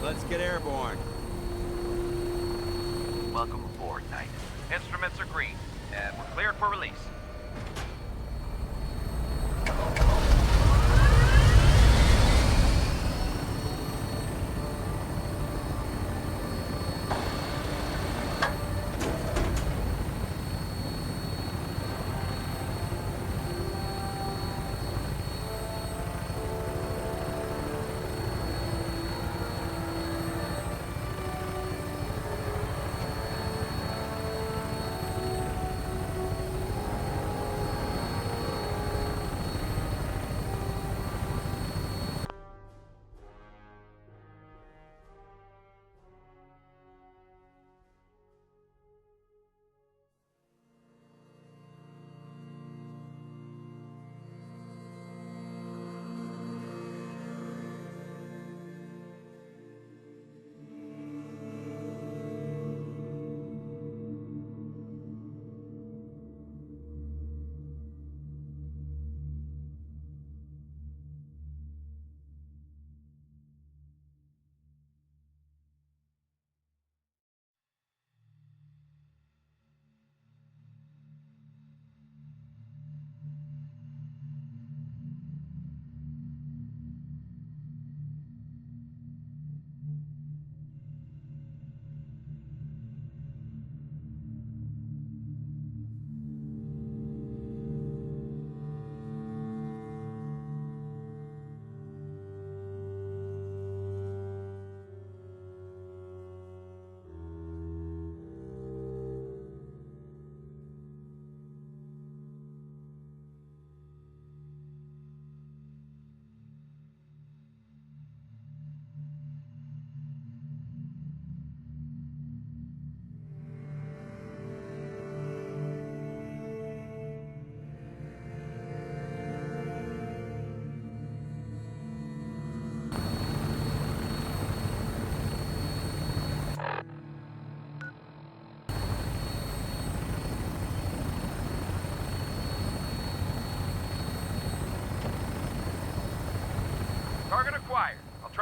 Let's get airborne. Welcome aboard, Knight. Instruments are green, and we're cleared for release.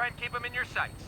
Try and keep them in your sights.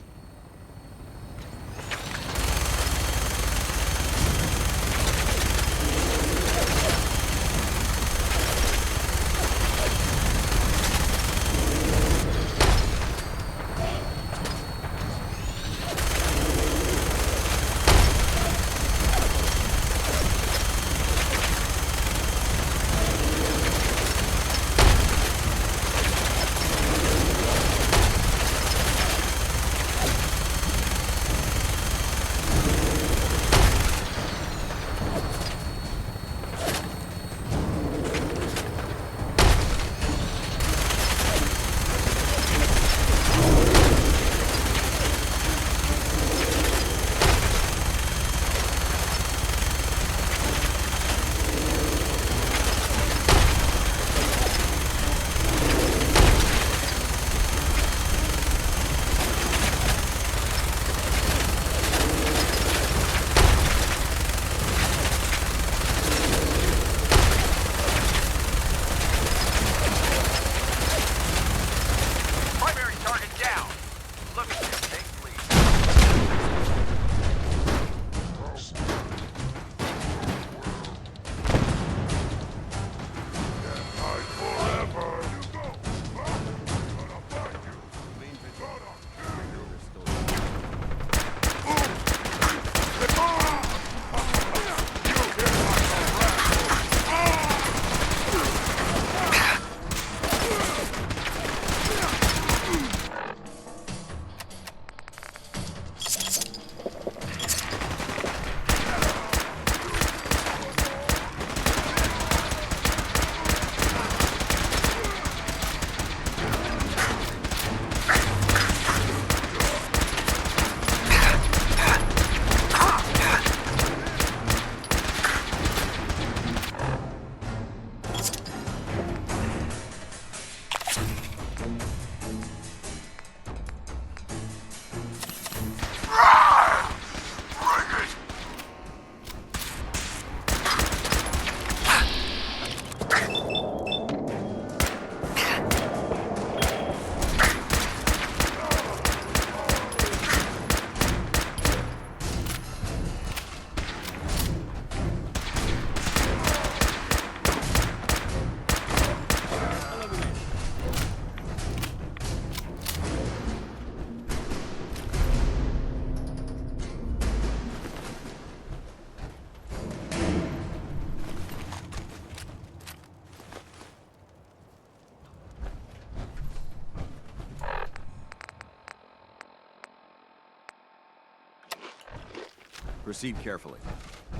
Proceed carefully.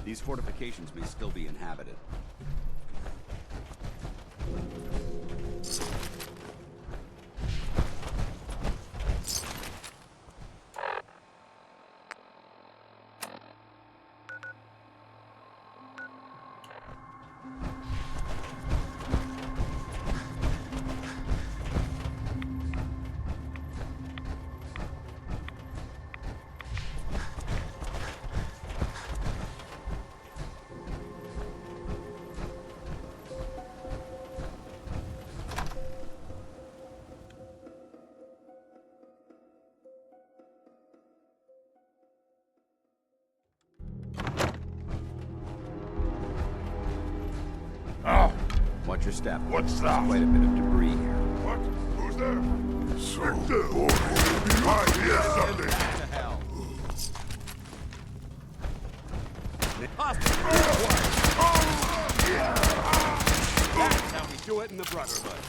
These fortifications may still be inhabited. Watch your step. What's There's that? quite a bit of debris here. What? Who's there? So, boy, I hear something. To hell. That's how we do it in the Brotherhood.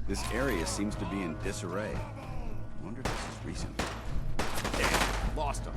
This area seems to be in disarray. I wonder if this is recent. Damn, lost him.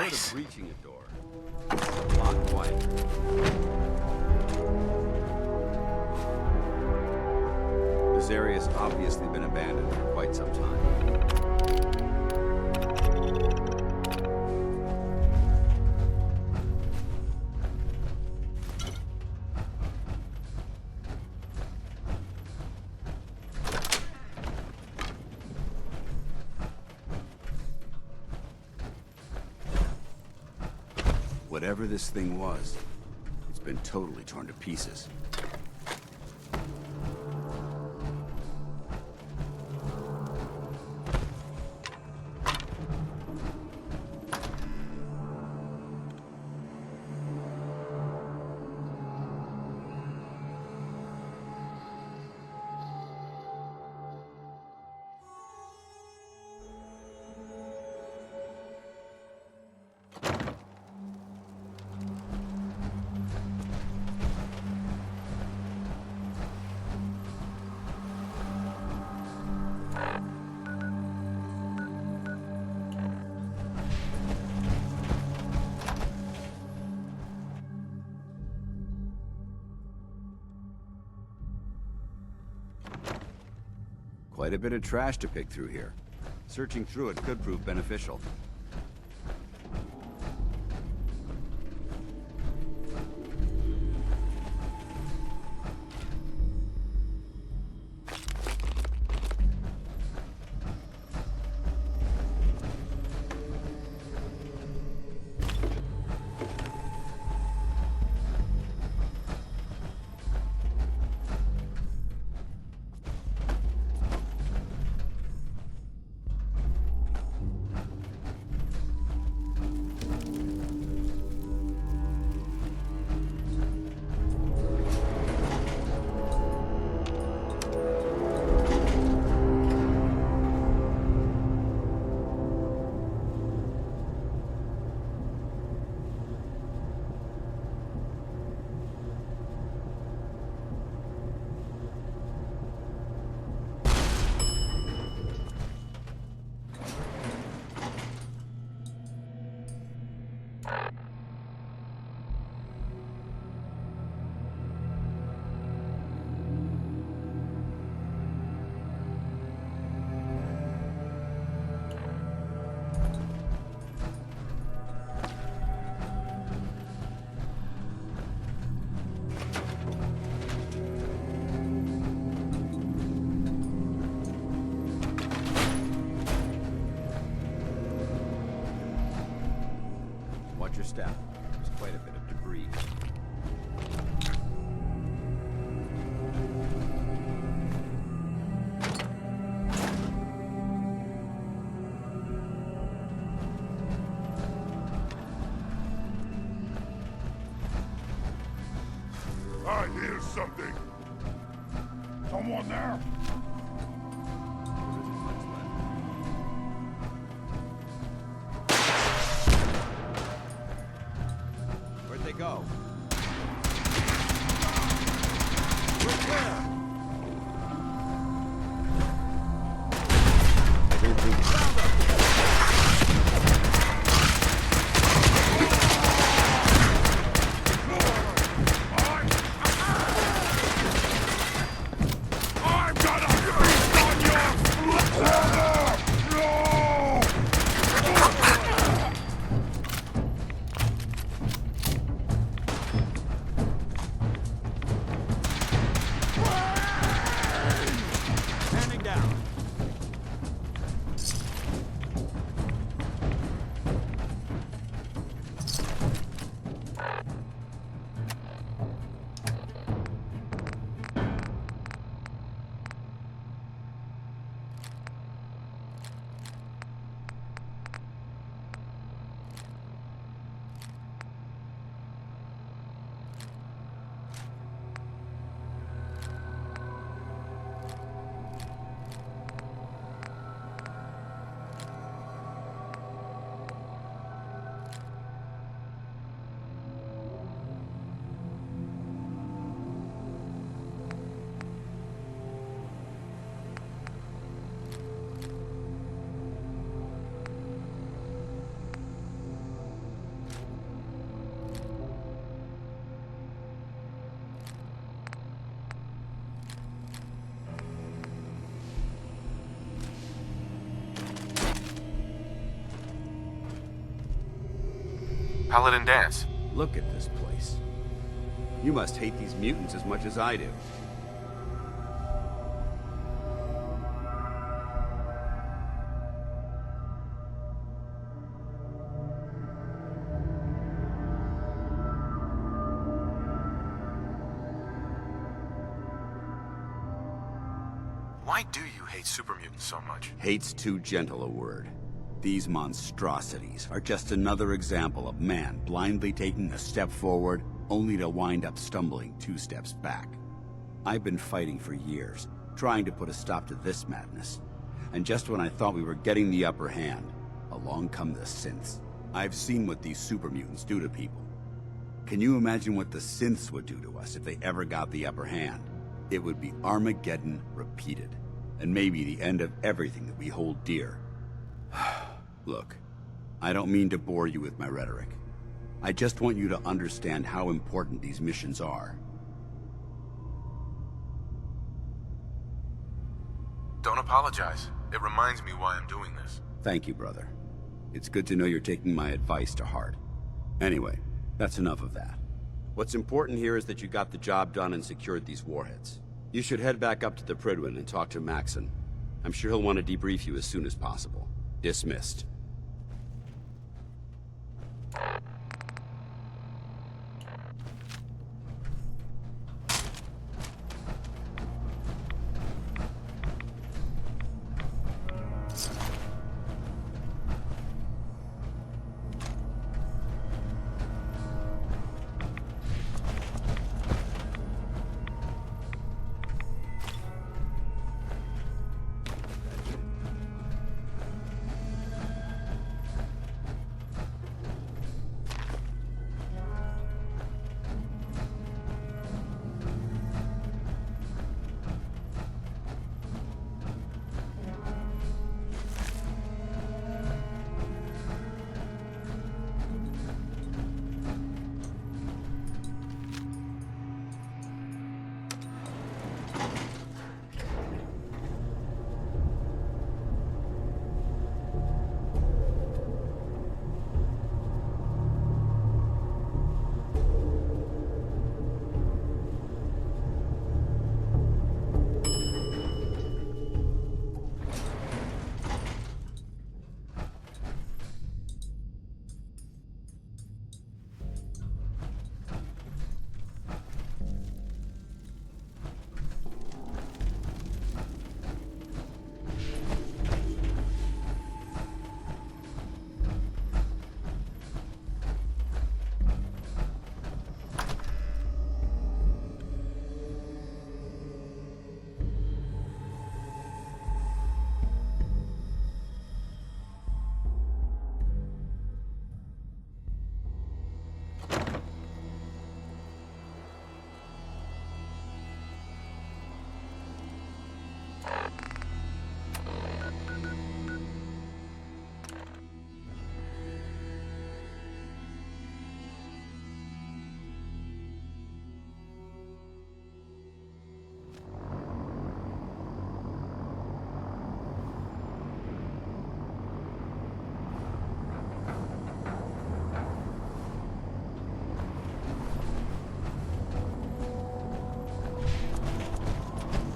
Nice. Short of breaching a door, it's a lot quieter. This area's obviously been abandoned for quite some time. Whatever this thing was, it's been totally torn to pieces. Quite a bit of trash to pick through here. Searching through it could prove beneficial. Watch your step. There's quite a bit of debris. I hear something. Someone there? Where'd they go? We're clear. I don't think... Paladin Danse. Look at this place. You must hate these mutants as much as I do. Why do you hate super mutants so much? Hate's too gentle a word. These monstrosities are just another example of man blindly taking a step forward, only to wind up stumbling 2 steps back. I've been fighting for years, trying to put a stop to this madness. And just when I thought we were getting the upper hand, along come the synths. I've seen what these super mutants do to people. Can you imagine what the synths would do to us if they ever got the upper hand? It would be Armageddon repeated, and maybe the end of everything that we hold dear. Look, I don't mean to bore you with my rhetoric. I just want you to understand how important these missions are. Don't apologize. It reminds me why I'm doing this. Thank you, brother. It's good to know you're taking my advice to heart. Anyway, that's enough of that. What's important here is that you got the job done and secured these warheads. You should head back up to the Prydwen and talk to Maxon. I'm sure he'll want to debrief you as soon as possible. Dismissed.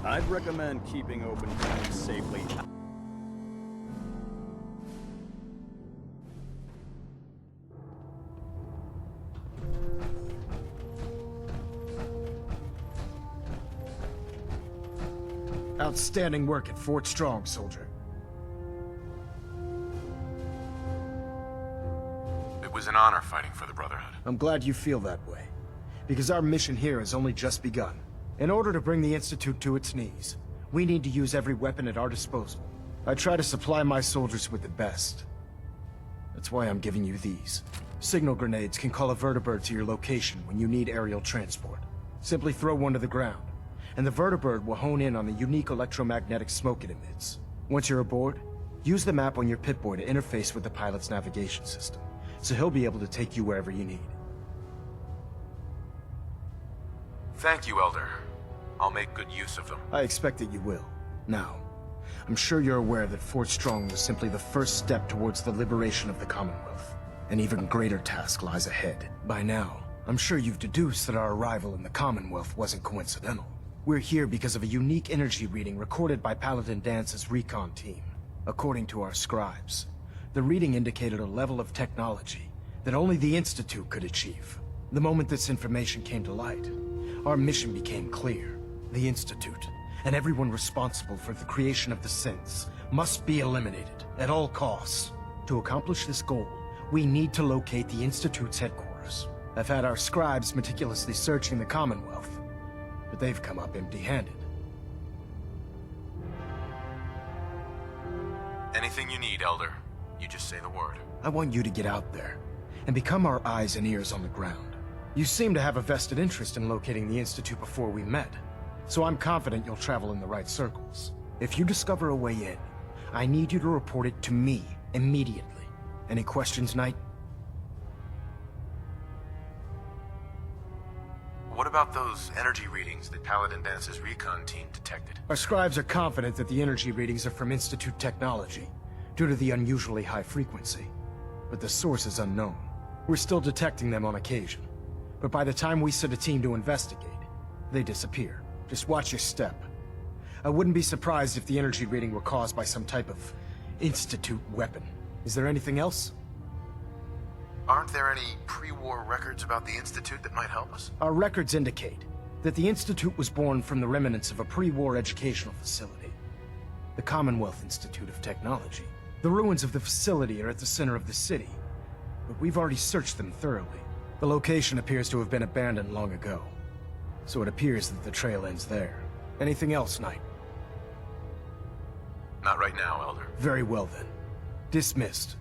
I'd recommend keeping open doors safely. Outstanding work at Fort Strong, soldier. It was an honor fighting for the Brotherhood. I'm glad you feel that way, because our mission here has only just begun. In order to bring the Institute to its knees, we need to use every weapon at our disposal. I try to supply my soldiers with the best. That's why I'm giving you these. Signal grenades can call a vertibird to your location when you need aerial transport. Simply throw one to the ground, and the vertibird will hone in on the unique electromagnetic smoke it emits. Once you're aboard, use the map on your Pip-Boy to interface with the pilot's navigation system, so he'll be able to take you wherever you need. Thank you, Elder. I'll make good use of them. I expect that you will. Now, I'm sure you're aware that Fort Strong was simply the first step towards the liberation of the Commonwealth. An even greater task lies ahead. By now, I'm sure you've deduced that our arrival in the Commonwealth wasn't coincidental. We're here because of a unique energy reading recorded by Paladin Dance's recon team. According to our scribes, the reading indicated a level of technology that only the Institute could achieve. The moment this information came to light, our mission became clear. The Institute, and everyone responsible for the creation of the synths, must be eliminated at all costs. To accomplish this goal, we need to locate the Institute's headquarters. I've had our scribes meticulously searching the Commonwealth, but they've come up empty-handed. Anything you need, Elder. You just say the word. I want you to get out there and become our eyes and ears on the ground. You seem to have a vested interest in locating the Institute before we met, so I'm confident you'll travel in the right circles. If you discover a way in, I need you to report it to me immediately. Any questions, Knight? What about those energy readings that Paladin Dance's recon team detected? Our scribes are confident that the energy readings are from Institute technology, due to the unusually high frequency. But the source is unknown. We're still detecting them on occasion. But by the time we send a team to investigate, they disappear. Just watch your step. I wouldn't be surprised if the energy reading were caused by some type of Institute weapon. Is there anything else? Aren't there any pre-war records about the Institute that might help us? Our records indicate that the Institute was born from the remnants of a pre-war educational facility, the Commonwealth Institute of Technology. The ruins of the facility are at the center of the city, but we've already searched them thoroughly. The location appears to have been abandoned long ago, so it appears that the trail ends there. Anything else, Knight? Not right now, Elder. Very well then. Dismissed.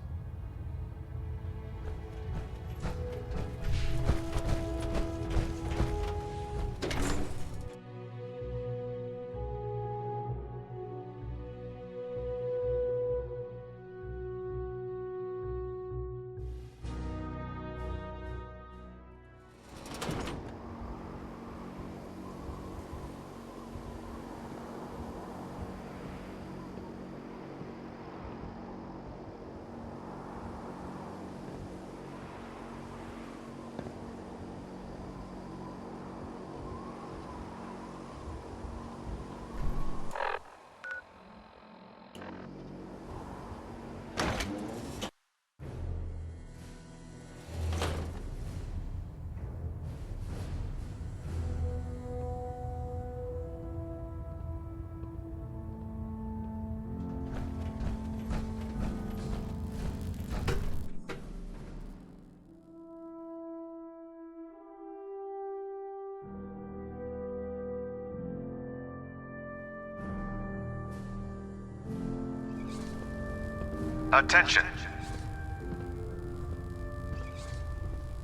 Attention.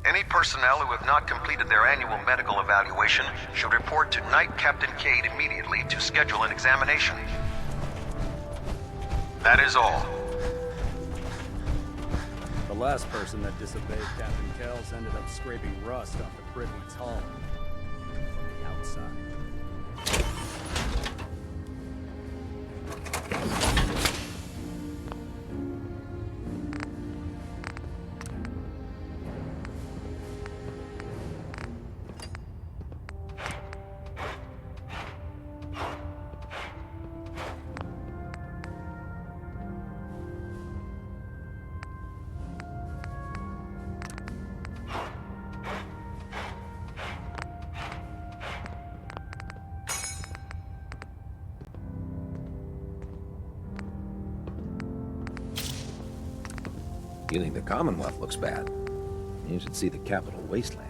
Any personnel who have not completed their annual medical evaluation should report to Knight Captain Cade immediately to schedule an examination. That is all. The last person that disobeyed Captain Kells ended up scraping rust off the Britain's hull. From the outside. You think the Commonwealth looks bad? You should see the capital wasteland.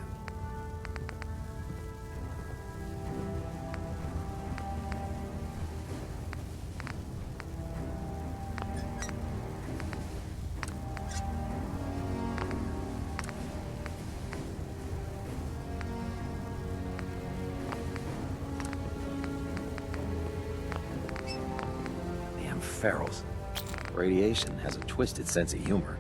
Damn ferals. Radiation has a twisted sense of humor.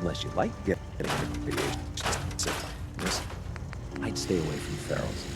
unless you like getting radiation sick. Listen, I'd stay away from ferals.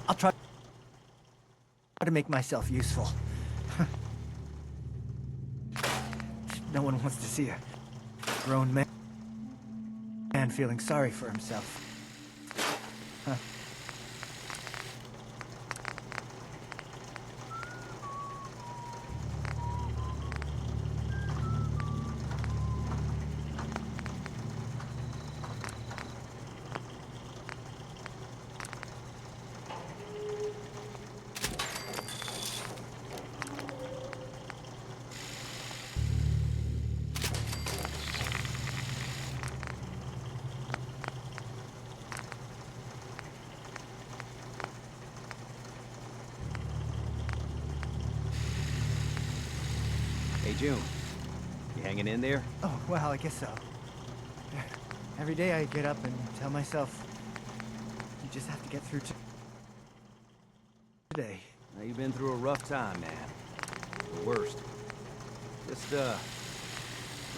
I'll try to make myself useful. No one wants to see a grown man feeling sorry for himself. Huh. Hey, June. You hanging in there? Oh, well, I guess so. Every day I get up and tell myself, you just have to get through today. Now, you've been through a rough time, man. The worst. Just, let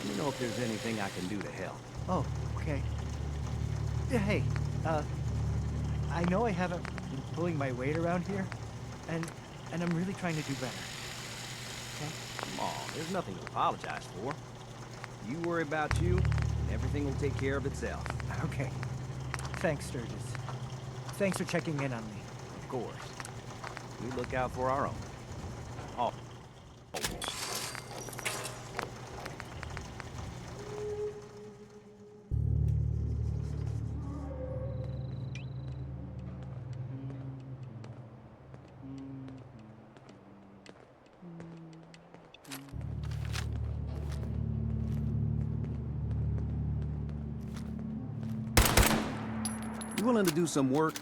me know if there's anything I can do to help. Oh, okay. Yeah, hey, I know I haven't been pulling my weight around here, and I'm really trying to do better. Come on, there's nothing to apologize for. You worry about you, and everything will take care of itself. Okay. Thanks, Sturgis. Thanks for checking in on me. Of course. We look out for our own. Oh. You willing to do some work?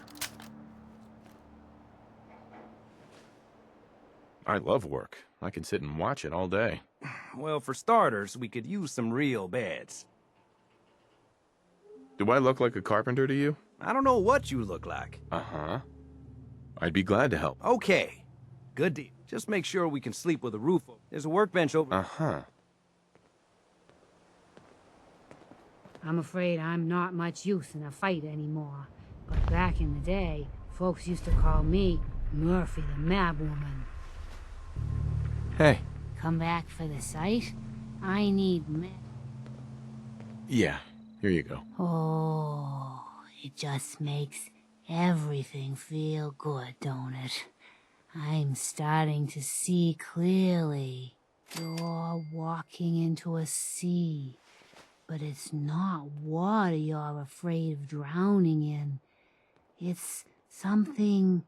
I love work. I can sit and watch it all day. Well, for starters, we could use some real beds. Do I look like a carpenter to you? I don't know what you look like. Uh-huh. I'd be glad to help. Okay. Good deal. Just make sure we can sleep with a roof over. There's a workbench over... Uh-huh. I'm afraid I'm not much use in a fight anymore. But back in the day, folks used to call me Murphy the Mad Woman. Hey. Come back for the sight? I need Yeah, here you go. Oh, it just makes everything feel good, don't it? I'm starting to see clearly. You're walking into a sea, but it's not water you're afraid of drowning in. It's something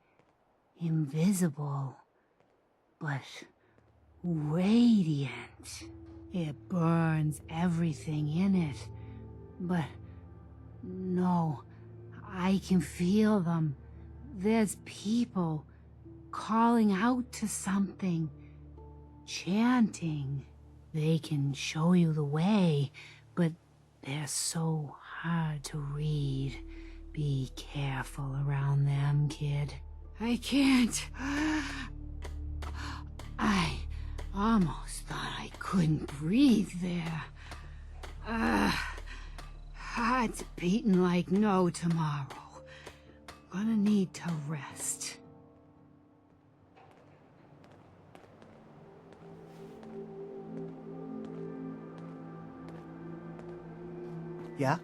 invisible, but radiant. It burns everything in it. But no, I can feel them. There's people calling out to something, chanting. They can show you the way, but they're so hard to read. Be careful around them, kid. I can't. I almost thought I couldn't breathe there. Heart's beating like no tomorrow. Gonna need to rest. Yeah?